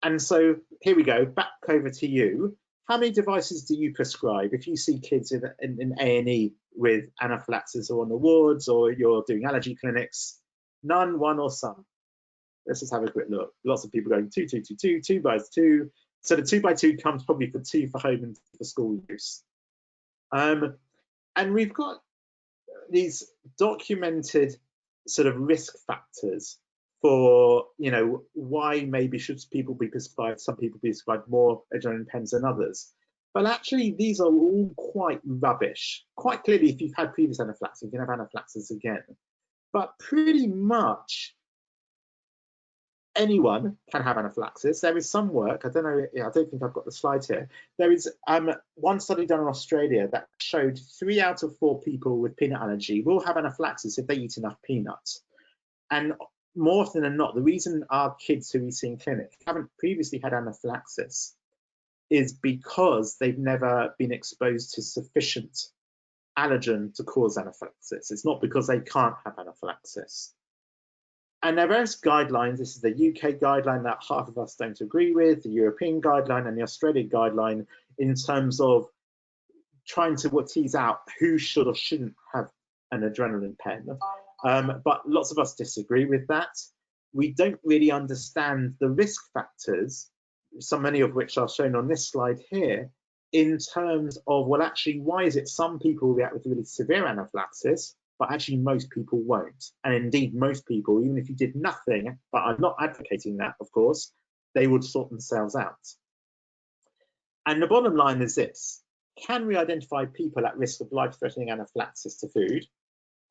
And so here we go, back over to you. How many devices do you prescribe if you see kids in A&E with anaphylaxis, or on the wards, or you're doing allergy clinics? None, 1, or some? Let's just have a quick look. Lots of people going 2, 2, 2, 2, 2 by 2. So the 2 by 2 comes probably for 2 for home and for school use. And we've got these documented sort of risk factors for, you know, why maybe should people be prescribed, some people be prescribed more adrenaline pens than others. But actually, these are all quite rubbish. Quite clearly, if you've had previous anaphylaxis, you can have anaphylaxis again. But pretty much anyone can have anaphylaxis. There is some work, I don't know, I don't think I've got the slides here. There is one study done in Australia that showed 3 out of 4 people with peanut allergy will have anaphylaxis if they eat enough peanuts. And more often than not, the reason our kids who we see in clinic haven't previously had anaphylaxis is because they've never been exposed to sufficient allergen to cause anaphylaxis. It's not because they can't have anaphylaxis. And there are various guidelines. This is the UK guideline that half of us don't agree with, the European guideline and the Australian guideline, in terms of trying to tease out who should or shouldn't have an adrenaline pen. But lots of us disagree with that. We don't really understand the risk factors, so many of which are shown on this slide here, in terms of, well, actually, why is it some people react with really severe anaphylaxis, but actually most people won't? And indeed, most people, even if you did nothing, but I'm not advocating that, of course, they would sort themselves out. And the bottom line is this: can we identify people at risk of life-threatening anaphylaxis to food?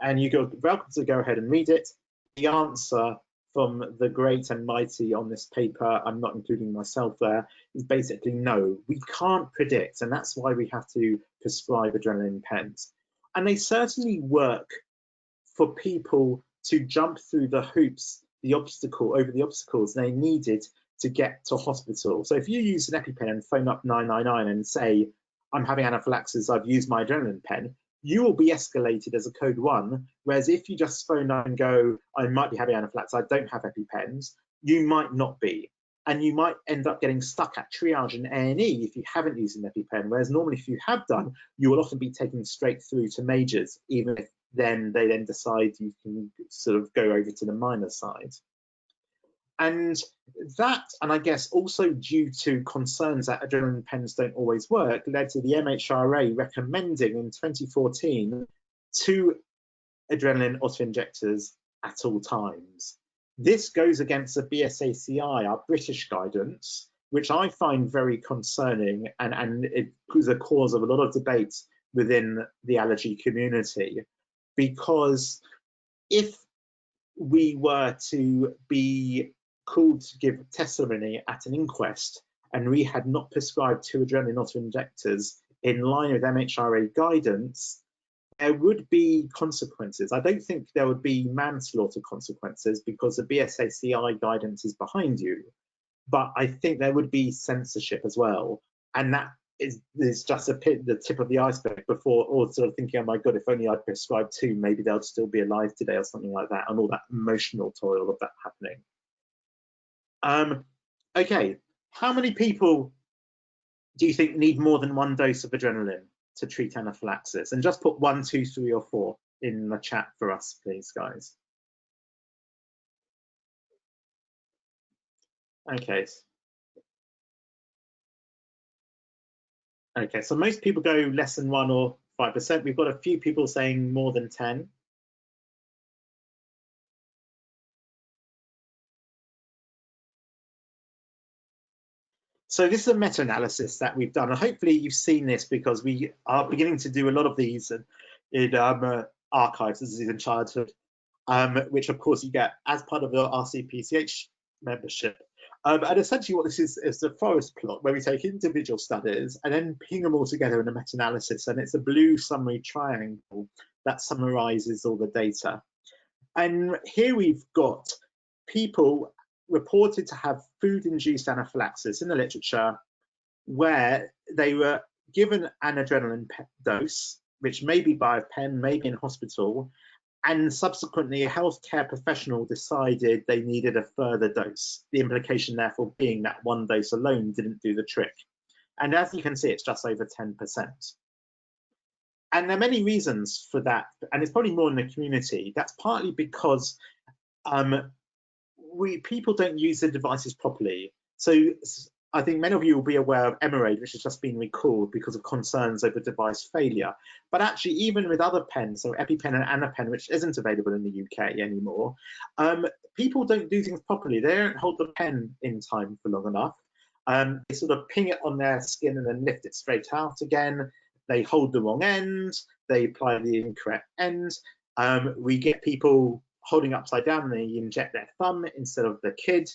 And you're welcome to go ahead and read it. The answer from the great and mighty on this paper, I'm not including myself there, is basically no. We can't predict, and that's why we have to prescribe adrenaline pens. And they certainly work for people to jump through the hoops, over the obstacles they needed to get to hospital. So if you use an EpiPen and phone up 999 and say, I'm having anaphylaxis, I've used my adrenaline pen, you will be escalated as a code 1, whereas if you just phone up and go, I might be having anaphylaxis, I don't have EpiPens, you might not be. And you might end up getting stuck at triage and A&E if you haven't used an EpiPen, whereas normally if you have done, you will often be taken straight through to majors, even if they then decide you can sort of go over to the minor side. And that, and I guess also due to concerns that adrenaline pens don't always work, led to the MHRA recommending in 2014 2 adrenaline autoinjectors at all times. This goes against the BSACI, our British guidance, which I find very concerning, and it is a cause of a lot of debate within the allergy community, because if we were to be called to give testimony at an inquest and we had not prescribed 2 adrenaline autoinjectors in line with MHRA guidance, there would be consequences. I don't think there would be manslaughter consequences because the BSACI guidance is behind you, but I think there would be censorship as well. And that is just the tip of the iceberg before all sort of thinking, oh my God, if only I'd prescribed 2, maybe they'll still be alive today or something like that, and all that emotional toil of that happening. Okay, how many people do you think need more than 1 dose of adrenaline to treat anaphylaxis? And just put 1, 2, 3, or 4 in the chat for us, please, guys. Okay. Okay, so most people go less than 1 or 5%. We've got a few people saying more than 10. So this is a meta-analysis that we've done, and hopefully you've seen this because we are beginning to do a lot of these in archives, this is in childhood, which of course you get as part of your RCPCH membership. And essentially what this is a forest plot where we take individual studies and then ping them all together in a meta-analysis, and it's a blue summary triangle that summarizes all the data. And here we've got people reported to have food-induced anaphylaxis in the literature where they were given an adrenaline dose, which may be by a pen, maybe in hospital, and subsequently a healthcare professional decided they needed a further dose. The implication therefore being that one dose alone didn't do the trick. And as you can see, it's just over 10%. And there are many reasons for that, and it's probably more in the community. That's partly because people don't use the devices properly. So I think many of you will be aware of Emerade, which has just been recalled because of concerns over device failure. But actually, even with other pens, so EpiPen and Anapen, which isn't available in the UK anymore, people don't do things properly. They don't hold the pen in time for long enough. They sort of ping it on their skin and then lift it straight out again. They hold the wrong end. They apply the incorrect end. We get people holding upside down and they inject their thumb instead of the kid,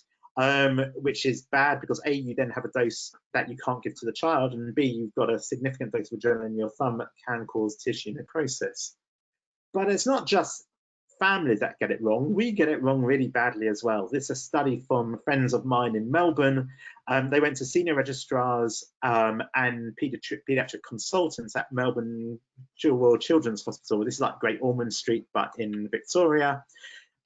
which is bad because A, you then have a dose that you can't give to the child, and B, you've got a significant dose of adrenaline in your thumb that can cause tissue necrosis. But it's not just families that get it wrong. We get it wrong really badly as well. This is a study from friends of mine in Melbourne. They went to senior registrars and paediatric consultants at Melbourne World Children's Hospital. This is like Great Ormond Street, but in Victoria.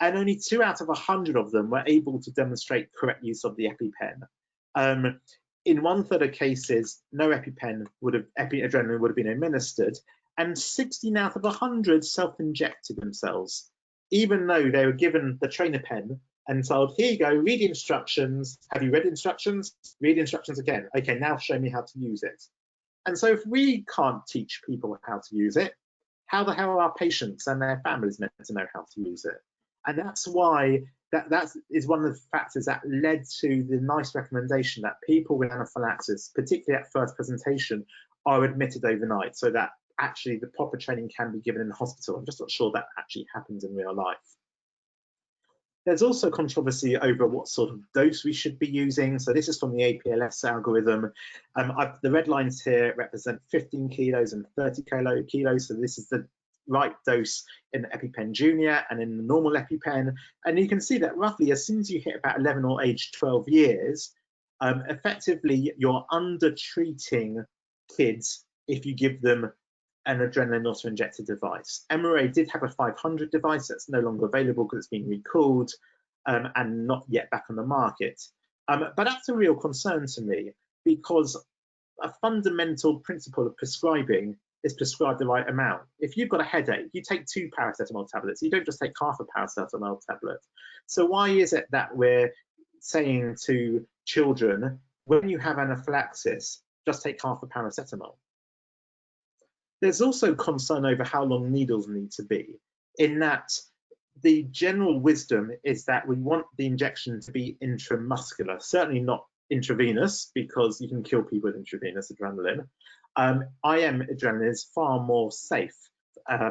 And only 2 out of 100 of them were able to demonstrate correct use of the EpiPen. In 1/3 of cases, no EpiPen adrenaline would have been administered, and 16 out of 100 self-injected themselves, even though they were given the trainer pen and told, here you go, read the instructions. Have you read instructions? Read instructions again. Okay, now show me how to use it. And so if we can't teach people how to use it, how the hell are our patients and their families meant to know how to use it? And that's why that is one of the factors that led to the nice recommendation that people with anaphylaxis, particularly at first presentation, are admitted overnight so that actually the proper training can be given in the hospital. I'm just not sure that actually happens in real life. There's also controversy over what sort of dose we should be using. So this is from the APLS algorithm. The red lines here represent 15 kilos and 30 kilos. So this is the right dose in the EpiPen Junior and in the normal EpiPen. And you can see that roughly as soon as you hit about 11 or age 12 years, effectively you're under-treating kids if you give them an adrenaline auto-injector device. Emerade did have a 500 device that's no longer available because it's been recalled and not yet back on the market. But that's a real concern to me because a fundamental principle of prescribing is prescribe the right amount. If you've got a headache, you take 2 paracetamol tablets. You don't just take half a paracetamol tablet. So why is it that we're saying to children, when you have anaphylaxis, just take half a paracetamol? There's also concern over how long needles need to be, in that the general wisdom is that we want the injection to be intramuscular, certainly not intravenous, because you can kill people with intravenous adrenaline. IM adrenaline is far more safe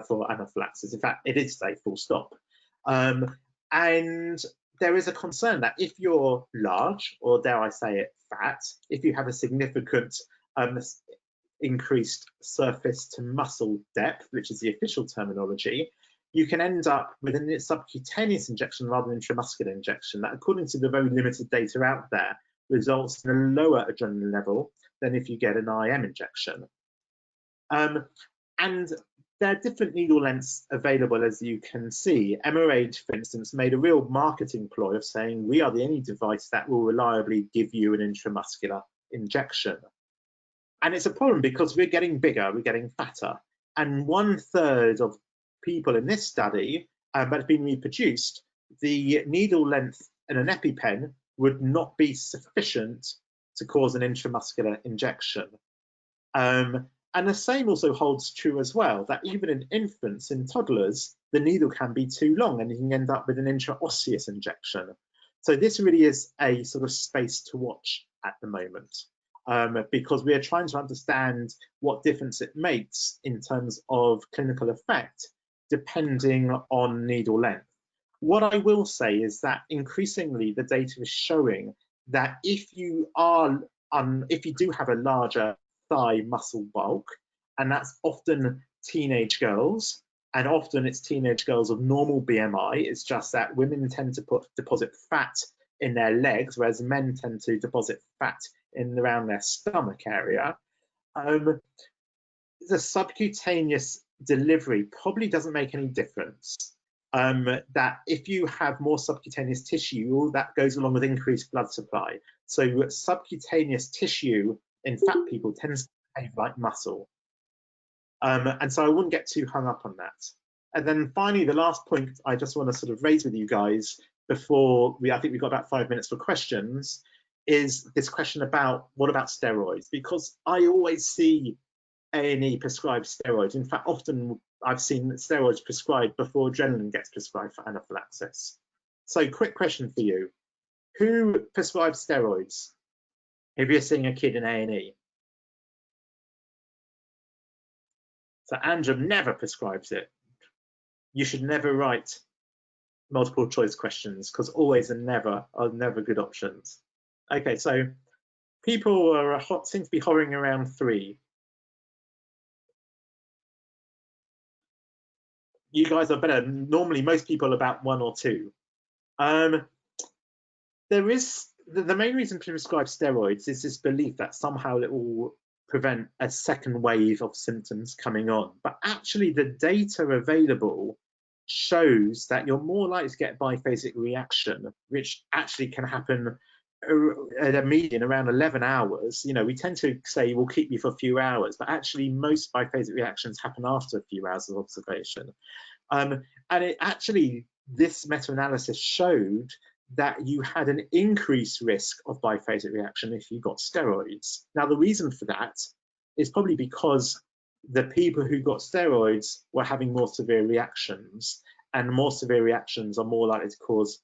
for anaphylaxis. In fact, it is safe, full stop. And there is a concern that if you're large, or dare I say it, fat, if you have a significant increased surface to muscle depth, which is the official terminology, you can end up with a subcutaneous injection rather than intramuscular injection that, according to the very limited data out there, results in a lower adrenaline level than if you get an IM injection. And there are different needle lengths available, as you can see. Emerade, for instance, made a real marketing ploy of saying, we are the only device that will reliably give you an intramuscular injection. And it's a problem because we're getting bigger, we're getting fatter. And 1/3 of people in this study, but it's been reproduced, the needle length in an EpiPen would not be sufficient to cause an intramuscular injection. And the same also holds true as well, that even in infants, in toddlers, the needle can be too long and you can end up with an intraosseous injection. So this really is a sort of space to watch at the moment, because we are trying to understand what difference it makes in terms of clinical effect, depending on needle length. What I will say is that increasingly the data is showing that if you do have a larger thigh muscle bulk, and that's often teenage girls, and often it's teenage girls of normal BMI. It's just that women tend to deposit fat in their legs, whereas men tend to deposit fat in around their stomach area. The subcutaneous delivery probably doesn't make any difference. That if you have more subcutaneous tissue, that goes along with increased blood supply. So subcutaneous tissue in fat people tends to behave like muscle. And so I wouldn't get too hung up on that. And then finally, the last point I just want to sort of raise with you guys before I think we've got about 5 minutes for questions, is this question about what about steroids? Because I always see A&E prescribed steroids. In fact, often I've seen steroids prescribed before adrenaline gets prescribed for anaphylaxis. So quick question for you. Who prescribes steroids if you're seeing a kid in A&E? So Andrew never prescribes it. You should never write multiple choice questions because always and never are never good options. Okay, so people seem to be hovering around 3. You guys are better. Normally, most people are about 1 or 2. There is the main reason to prescribe steroids is this belief that somehow it will prevent a second wave of symptoms coming on. But actually, the data available shows that you're more likely to get biphasic reaction, which actually can happen at a median around 11 hours. You know, we tend to say we'll keep you for a few hours, but actually most biphasic reactions happen after a few hours of observation. And it actually, this meta-analysis showed that you had an increased risk of biphasic reaction if you got steroids. Now, the reason for that is probably because the people who got steroids were having more severe reactions, and more severe reactions are more likely to cause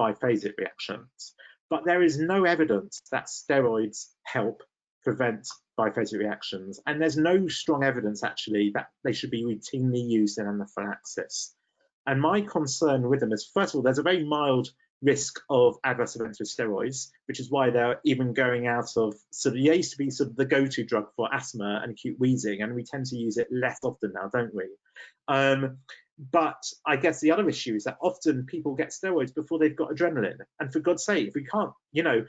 biphasic reactions. But there is no evidence that steroids help prevent biphasic reactions, and there's no strong evidence actually that they should be routinely used in anaphylaxis. And my concern with them is, first of all, there's a very mild risk of adverse events with steroids, which is why they're even going out of they used to be sort of the go-to drug for asthma and acute wheezing, and we tend to use it less often now, don't we? But I guess the other issue is that often people get steroids before they've got adrenaline, and for God's sake, if we can't, you know,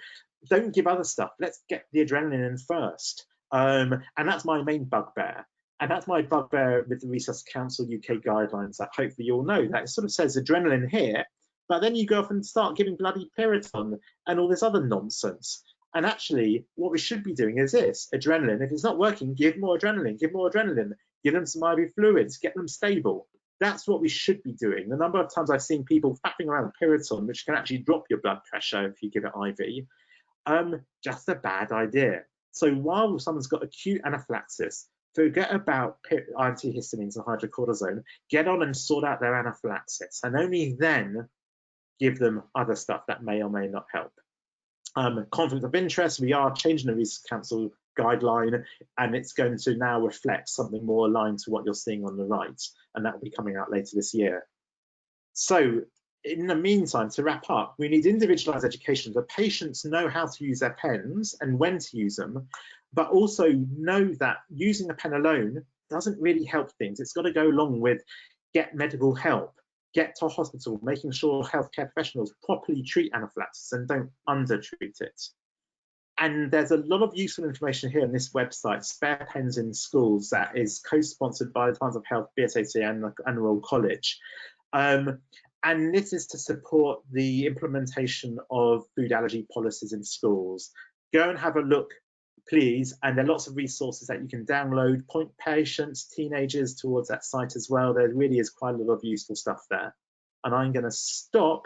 don't give other stuff, let's get the adrenaline in first. And that's my main bugbear. And that's my bugbear with the Resus Council UK guidelines that hopefully you'll know, that it sort of says adrenaline here, but then you go off and start giving bloody Piriton and all this other nonsense. And actually, what we should be doing is this: adrenaline. If it's not working, give more adrenaline, give more adrenaline, give them some IV fluids, get them stable. That's what we should be doing. The number of times I've seen people faffing around with Piriton, which can actually drop your blood pressure if you give it IV, just a bad idea. So while someone's got acute anaphylaxis, forget about antihistamines and hydrocortisone, get on and sort out their anaphylaxis, and only then give them other stuff that may or may not help. Conflict of interest, we are changing the Resus Council guideline, and it's going to now reflect something more aligned to what you're seeing on the right, and that will be coming out later this year. So in the meantime, to wrap up, we need individualized education so patients know how to use their pens and when to use them, but also know that using a pen alone doesn't really help things. It's got to go along with get medical help, get to a hospital, making sure healthcare professionals properly treat anaphylaxis and don't undertreat it. And there's a lot of useful information here on this website, Spare Pens in Schools, that is co-sponsored by the Department of Health, BSAC and the Royal College. And this is to support the implementation of food allergy policies in schools. Go and have a look, please, and there are lots of resources that you can download, point patients, teenagers towards that site as well. There really is quite a lot of useful stuff there. And I'm going to stop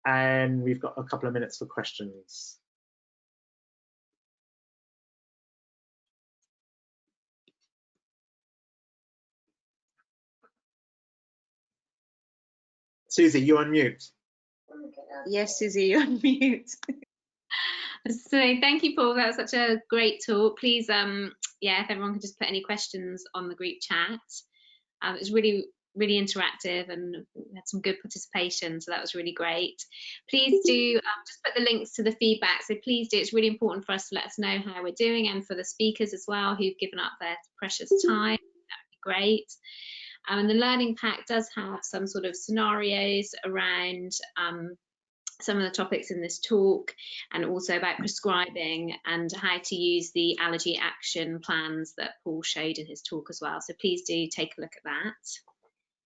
and we've got a couple of minutes for questions. Susie, you're on mute. Yes, Susie, you're on mute. So thank you, Paul. That was such a great talk. Please, yeah, if everyone could just put any questions on the group chat. It was really interactive, and we had some good participation, so that was really great. Please do just put the links to the feedback. So please do. It's really important for us to let us know how we're doing, and for the speakers as well who've given up their precious time. That would be great. And the learning pack does have some sort of scenarios around some of the topics in this talk, and also about prescribing and how to use the allergy action plans that Paul showed in his talk as well. So please do take a look at that.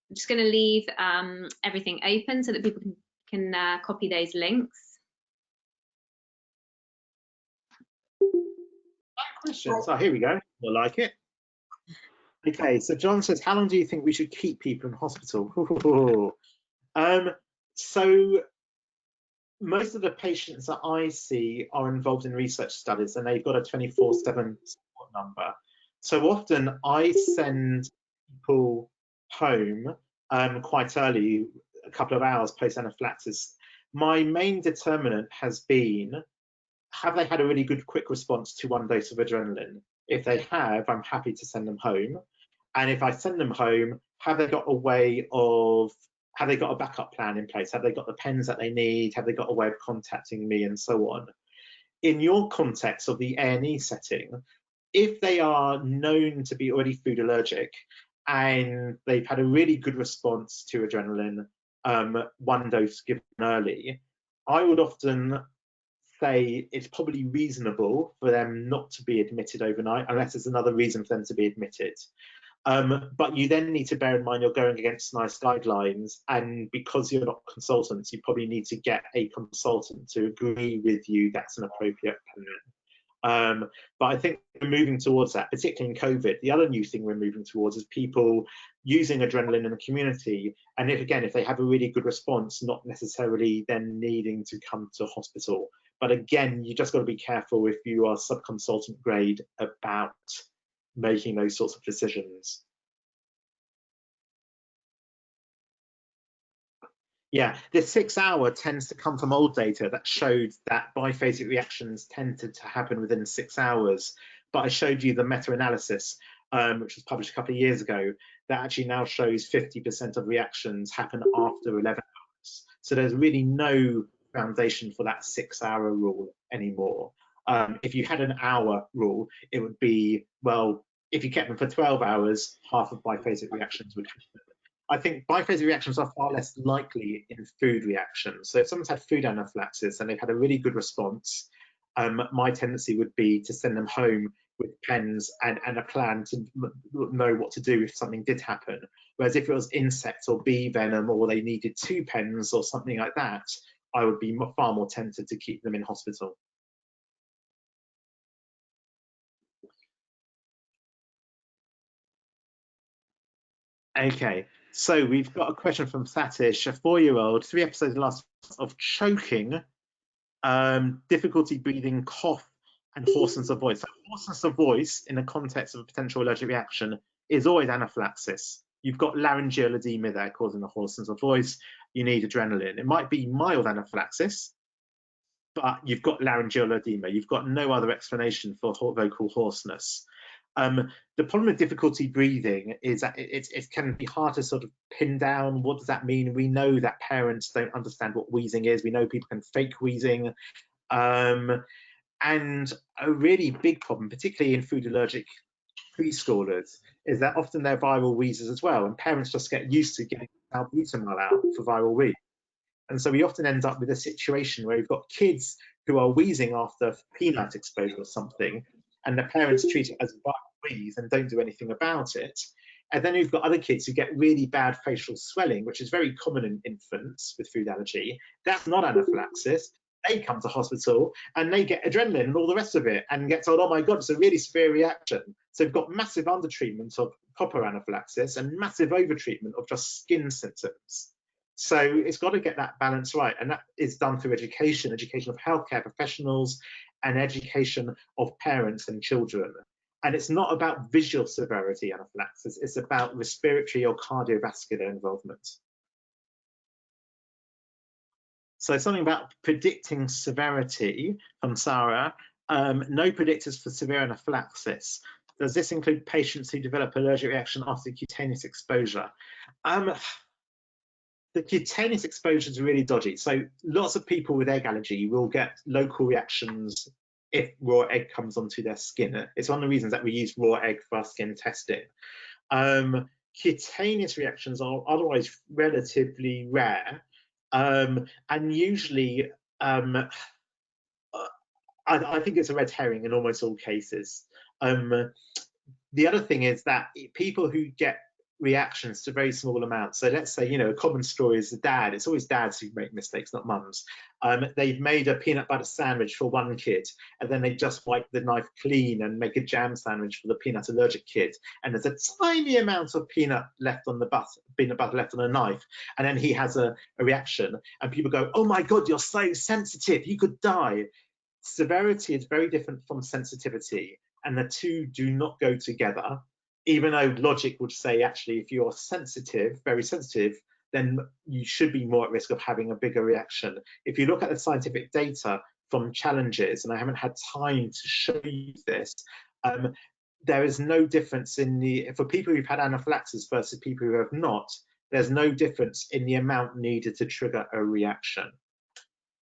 I'm just going to leave everything open so that people can copy those links. Questions? Oh, here we go. I like it. Okay, so John says, how long do you think we should keep people in hospital? So most of the patients that I see are involved in research studies, and they've got a 24/7 support number. So often I send people home quite early, a couple of hours post anaphylaxis. My main determinant has been, have they had a really good quick response to one dose of adrenaline? If they have, I'm happy to send them home. And if I send them home, have they got a backup plan in place? Have they got the pens that they need? Have they got a way of contacting me, and so on? In your context of the A&E setting, if they are known to be already food allergic and they've had a really good response to adrenaline, one dose given early, I would often say it's probably reasonable for them not to be admitted overnight unless there's another reason for them to be admitted. But you then need to bear in mind you're going against NICE guidelines, and because you're not consultants, you probably need to get a consultant to agree with you that's an appropriate plan. But I think we're moving towards that, particularly in COVID. The other new thing we're moving towards is people using adrenaline in the community, and if they have a really good response, not necessarily then needing to come to hospital. But again, you just got to be careful if you are sub-consultant grade about making those sorts of decisions. Yeah, the 6 hour tends to come from old data that showed that biphasic reactions tended to happen within 6 hours. But I showed you the meta-analysis, which was published a couple of years ago, that actually now shows 50% of reactions happen after 11 hours. So there's really no foundation for that 6 hour rule anymore. If you had an hour rule, it would be, well, if you kept them for 12 hours, half of biphasic reactions would happen. I think biphasic reactions are far less likely in food reactions. So if someone's had food anaphylaxis and they've had a really good response, my tendency would be to send them home with pens and a plan to know what to do if something did happen. Whereas if it was insect or bee venom, or they needed 2 pens or something like that, I would be far more tempted to keep them in hospital. Okay, so we've got a question from Satish, a 4-year-old, 3 episodes last of choking, difficulty breathing, cough, and hoarseness of voice. So hoarseness of voice in the context of a potential allergic reaction is always anaphylaxis. You've got laryngeal edema there causing the hoarseness of voice. You need adrenaline. It might be mild anaphylaxis, but you've got laryngeal edema. You've got no other explanation for vocal hoarseness. The problem with difficulty breathing is that it can be hard to sort of pin down what does that mean. We know that parents don't understand what wheezing is. We know people can fake wheezing. And a really big problem, particularly in food allergic preschoolers, is that often they're viral wheezers as well, and parents just get used to getting albuterol out for viral wheeze. And so we often end up with a situation where we've got kids who are wheezing after peanut exposure or something, and the parents treat it as viral wheeze and don't do anything about it. And then you've got other kids who get really bad facial swelling, which is very common in infants with food allergy. That's not anaphylaxis. They come to hospital and they get adrenaline and all the rest of it and get told, oh my God, it's a really severe reaction. So we've got massive undertreatment of proper anaphylaxis and massive overtreatment of just skin symptoms. So it's got to get that balance right, and that is done through education of healthcare professionals and education of parents and children. And it's not about visual severity anaphylaxis, it's about respiratory or cardiovascular involvement. So something about predicting severity from Sarah. No predictors for severe anaphylaxis. Does this include patients who develop allergic reaction after cutaneous exposure? The cutaneous exposure is really dodgy. So lots of people with egg allergy will get local reactions if raw egg comes onto their skin. It's one of the reasons that we use raw egg for our skin testing. Cutaneous reactions are otherwise relatively rare, and usually I think it's a red herring in almost all cases. The other thing is that people who get reactions to very small amounts. So let's say, a common story is the dad. It's always dads who make mistakes, not mums. They've made a peanut butter sandwich for one kid, and then they just wipe the knife clean and make a jam sandwich for the peanut allergic kid. And there's a tiny amount of peanut butter left on a knife, and then he has a reaction, and people go, "Oh my God, you're so sensitive, you could die." Severity is very different from sensitivity, and the two do not go together. Even though logic would say, actually, if you're sensitive, very sensitive, then you should be more at risk of having a bigger reaction. If you look at the scientific data from challenges, and I haven't had time to show you this, there is no difference for people who've had anaphylaxis versus people who have not, there's no difference in the amount needed to trigger a reaction.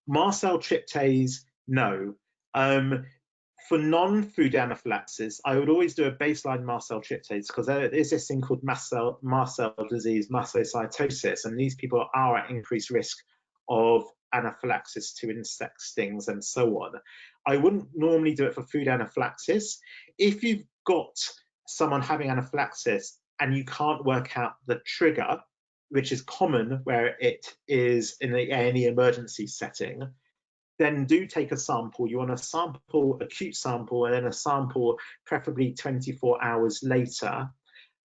Mast cell tryptase, no. For non-food anaphylaxis, I would always do a baseline mast cell tryptase because there is this thing called mast cell disease, mastocytosis, and these people are at increased risk of anaphylaxis to insect stings and so on. I wouldn't normally do it for food anaphylaxis. If you've got someone having anaphylaxis and you can't work out the trigger, which is common where it is in any emergency setting, then do take a sample. You want a sample, acute sample, and then a sample preferably 24 hours later,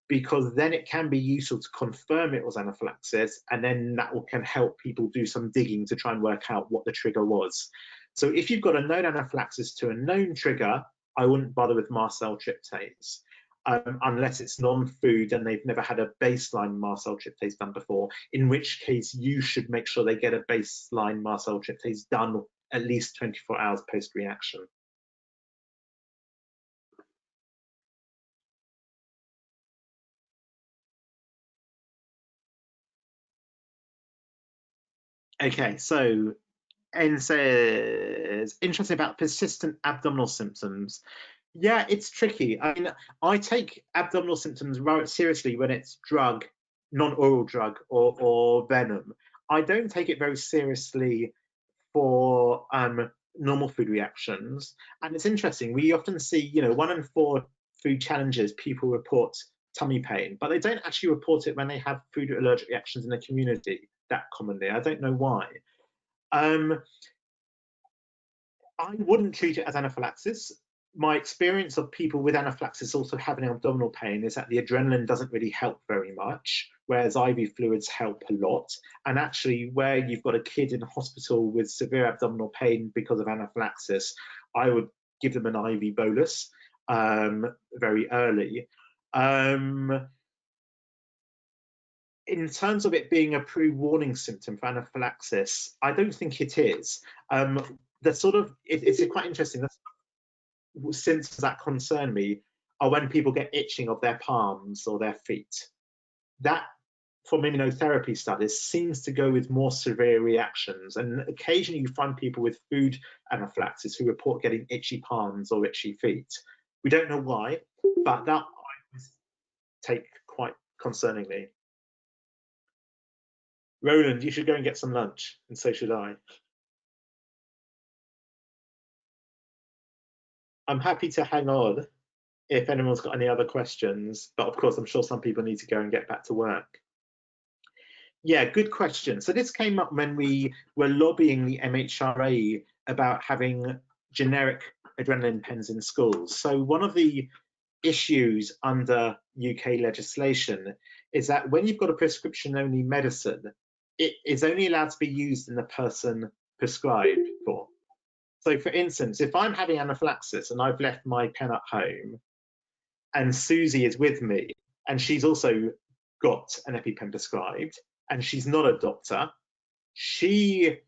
because then it can be useful to confirm it was anaphylaxis, and then that can help people do some digging to try and work out what the trigger was. So if you've got a known anaphylaxis to a known trigger, I wouldn't bother with mast cell tryptase. Unless it's non-food and they've never had a baseline mast cell tryptase done before, in which case you should make sure they get a baseline mast cell tryptase done at least 24 hours post-reaction. Okay, so N says, interesting about persistent abdominal symptoms. Yeah, it's tricky. I mean, I take abdominal symptoms very seriously when it's drug, non-oral drug or venom. I don't take it very seriously for normal food reactions. And it's interesting, we often see, 1 in 4 food challenges, people report tummy pain, but they don't actually report it when they have food allergic reactions in the community that commonly. I don't know why. I wouldn't treat it as anaphylaxis. My experience of people with anaphylaxis also having abdominal pain is that the adrenaline doesn't really help very much, whereas IV fluids help a lot. And actually, where you've got a kid in hospital with severe abdominal pain because of anaphylaxis, I would give them an IV bolus very early. In terms of it being a pre-warning symptom for anaphylaxis, I don't think it is. It's quite interesting. The symptoms that concern me are when people get itching of their palms or their feet. That, from immunotherapy studies, seems to go with more severe reactions. And occasionally you find people with food anaphylaxis who report getting itchy palms or itchy feet. We don't know why, but that I take quite concerningly. Roland, you should go and get some lunch, and so should I. I'm happy to hang on if anyone's got any other questions, but of course, I'm sure some people need to go and get back to work. Yeah, good question. So this came up when we were lobbying the MHRA about having generic adrenaline pens in schools. So one of the issues under UK legislation is that when you've got a prescription-only medicine, it is only allowed to be used in the person prescribed for. So for instance, if I'm having anaphylaxis and I've left my pen at home and Susie is with me and she's also got an EpiPen prescribed and she's not a doctor, she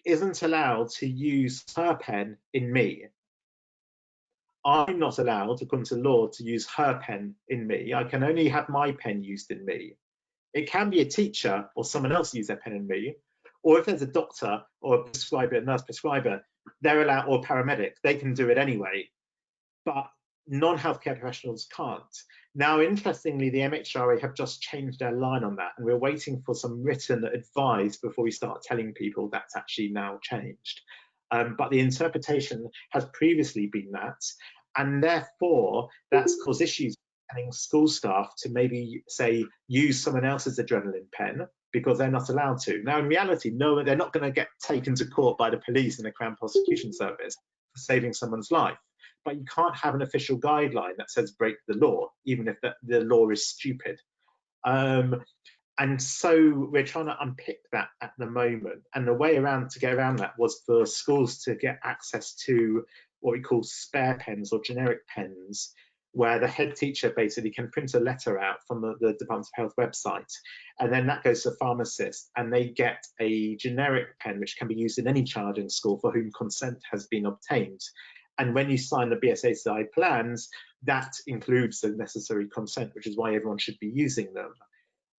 isn't allowed to use her pen in me. I'm not allowed, according to law, to use her pen in me. I can only have my pen used in me. It can be a teacher or someone else use their pen in me, or if there's a doctor or a prescriber, a nurse prescriber, they're allowed, or paramedic, they can do it anyway, but non-healthcare professionals can't. Now, interestingly, the MHRA have just changed their line on that, and we're waiting for some written advice before we start telling people that's actually now changed. But the interpretation has previously been that, and therefore that's caused issues telling school staff to maybe say use someone else's adrenaline pen because they're not allowed to. Now in reality, no, they're not going to get taken to court by the police and the Crown Prosecution Service for saving someone's life, but you can't have an official guideline that says break the law, even if the law is stupid. And so we're trying to unpick that at the moment, and the way around to get around that was for schools to get access to what we call spare pens or generic pens, where the head teacher basically can print a letter out from the Department of Health website, and then that goes to pharmacists, and they get a generic pen which can be used in any child in school for whom consent has been obtained. And when you sign the BSACI plans, that includes the necessary consent, which is why everyone should be using them.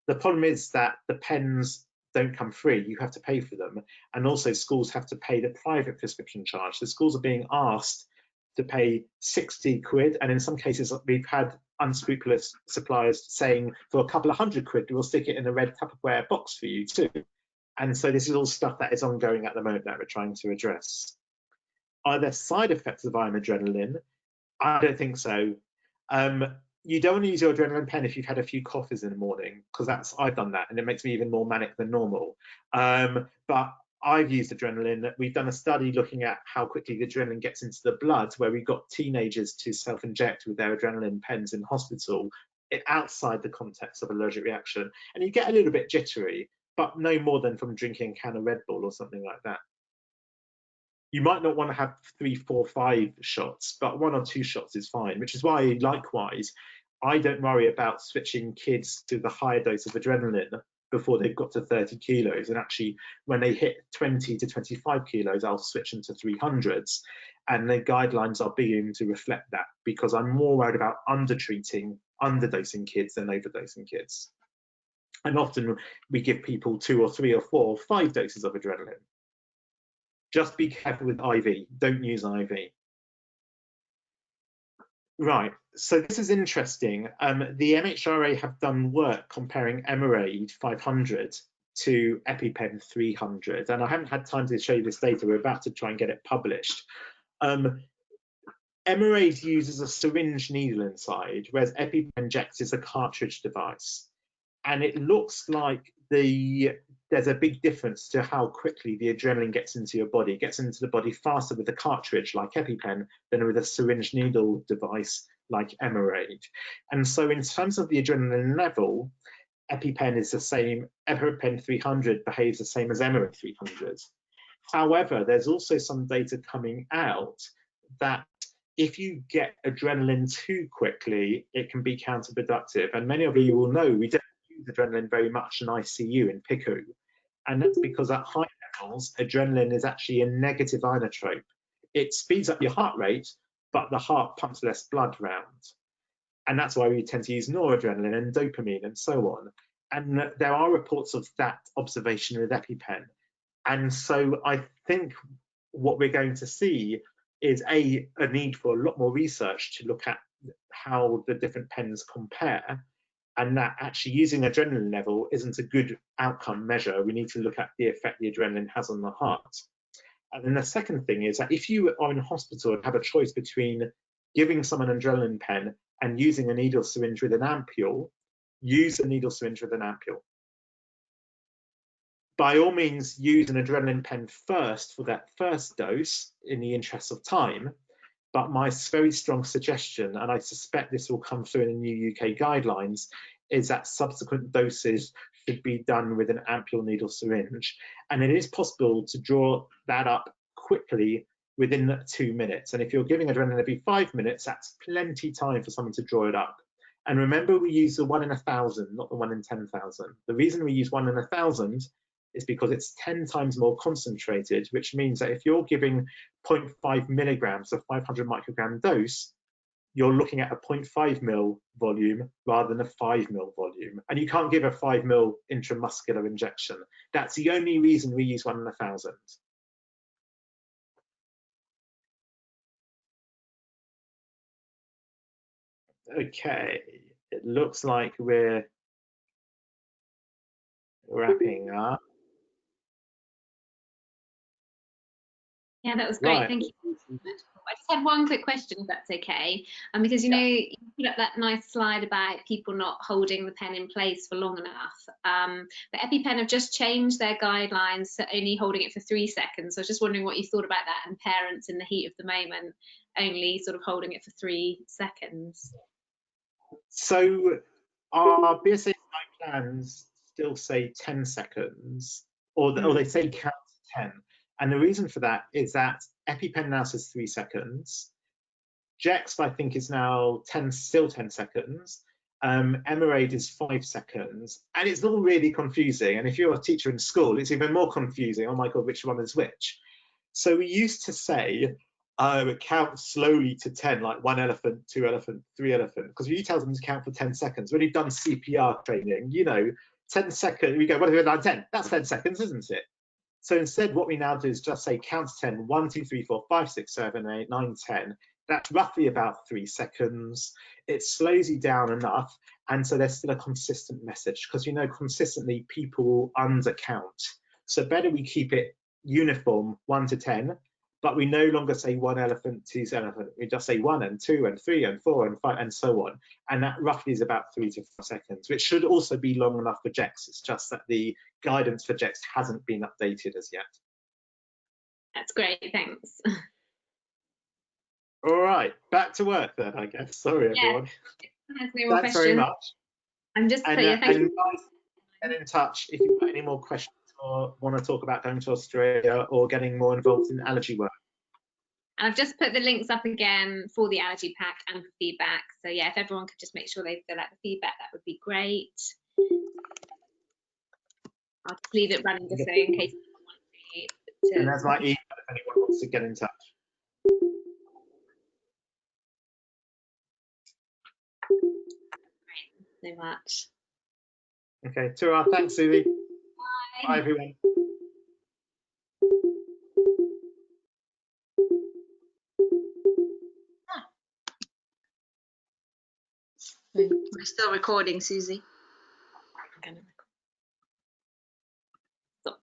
The problem is that the pens don't come free, you have to pay for them, and also schools have to pay the private prescription charge. The schools are being asked to pay 60 quid, and in some cases we've had unscrupulous suppliers saying for a couple of £100 we'll stick it in a red Tupperware box for you too. And so this is all stuff that is ongoing at the moment that we're trying to address. Are there side effects of adrenaline? I don't think so. You don't want to use your adrenaline pen if you've had a few coffees in the morning, because I've done that and it makes me even more manic than normal. But I've used adrenaline. We've done a study looking at how quickly the adrenaline gets into the blood, where we got teenagers to self-inject with their adrenaline pens in hospital outside the context of allergic reaction. And you get a little bit jittery, but no more than from drinking a can of Red Bull or something like that. You might not want to have 3, 4, 5 shots, but 1 or 2 shots is fine, which is why, likewise, I don't worry about switching kids to the higher dose of adrenaline before they've got to 30 kilos. And actually, when they hit 20 to 25 kilos, I'll switch them to 300s. And the guidelines are beginning to reflect that, because I'm more worried about undertreating, underdosing kids than overdosing kids. And often we give people 2 or 3 or 4 or 5 doses of adrenaline. Just be careful with IV, don't use IV. Right, so this is interesting. The MHRA have done work comparing Emerade 500 to EpiPen 300, and I haven't had time to show you this data. We're about to try and get it published. Emerade uses a syringe needle inside, whereas EpiPen injects is a cartridge device. And it looks like there's a big difference to how quickly the adrenaline gets into your body. It gets into the body faster with a cartridge like EpiPen than with a syringe needle device like Emerade. And so in terms of the adrenaline level, EpiPen is the same, EpiPen 300 behaves the same as Emerade 300. However, there's also some data coming out that if you get adrenaline too quickly, it can be counterproductive. And many of you will know we don't use adrenaline very much in ICU in PICU. And that's because at high levels, adrenaline is actually a negative inotrope. It speeds up your heart rate, but the heart pumps less blood around. And that's why we tend to use noradrenaline and dopamine and so on. And there are reports of that observation with EpiPen. And so I think what we're going to see is a need for a lot more research to look at how the different pens compare, and that actually using adrenaline level isn't a good outcome measure. We need to look at the effect the adrenaline has on the heart. And then the second thing is that if you are in hospital and have a choice between giving someone an adrenaline pen and using a needle syringe with an ampule, use a needle syringe with an ampule. By all means, use an adrenaline pen first for that first dose in the interest of time. But my very strong suggestion, and I suspect this will come through in the new UK guidelines, is that subsequent doses should be done with an ampule needle syringe, and it is possible to draw that up quickly within 2 minutes. And if you're giving adrenaline every 5 minutes, that's plenty time for someone to draw it up. And remember, we use the 1 in 1,000, not the 1 in 10,000. The reason we use 1 in 1,000 is because it's 10 times more concentrated, which means that if you're giving 0.5 milligrams of 500 microgram dose, you're looking at a 0.5 mil volume rather than a 5 mil volume. And you can't give a 5 mil intramuscular injection. That's the only reason we use 1 in 1,000. Okay, it looks like we're wrapping up. Yeah, that was great. Right. Thank you. I just had one quick question, if that's okay. Because you know, you put up that nice slide about people not holding the pen in place for long enough. But EpiPen have just changed their guidelines to only holding it for 3 seconds. So I was just wondering what you thought about that, and parents in the heat of the moment only sort of holding it for 3 seconds. So our BSA plans still say 10 seconds, or they say count to 10. And the reason for that is that EpiPen now says 3 seconds. Jext, I think, is now still 10 seconds. Emerade is 5 seconds. And it's all really confusing. And if you're a teacher in school, it's even more confusing. Oh my God, which one is which? So we used to say, count slowly to 10, like 1 elephant, 2 elephant, 3 elephant. Because if you tell them to count for 10 seconds, when you've done CPR training, you know, 10 seconds, we go, what have we done 10? That's 10 seconds, isn't it? So instead, what we now do is just say count to 10, 1, 2, 3, 4, 5, 6, 7, 8, 9, 10. That's roughly about 3 seconds. It slows you down enough. And so there's still a consistent message, because you know consistently people undercount. So better we keep it uniform, 1 to 10, but we no longer say 1 elephant, 2 elephant. We just say 1 and 2 and 3 and 4 and 5 and so on. And that roughly is about 3 to 4 seconds, which should also be long enough for Jext. It's just that the guidance for Jext hasn't been updated as yet. That's great, thanks. All right, back to work then, I guess. Sorry, everyone. There's no more Thanks very much. I'm just and guys, get in touch if you've got any more questions or want to talk about going to Australia or getting more involved in allergy work. And I've just put the links up again for the allergy pack and for feedback. So yeah, if everyone could just make sure they fill out the feedback, that would be great. I'll just leave it running just so in case anyone wants to. And that's my email if anyone wants to get in touch. Great, so much. Okay, ta-ra. Thanks, Susie. Bye. Bye, everyone. We're still recording, Susie. I'm gonna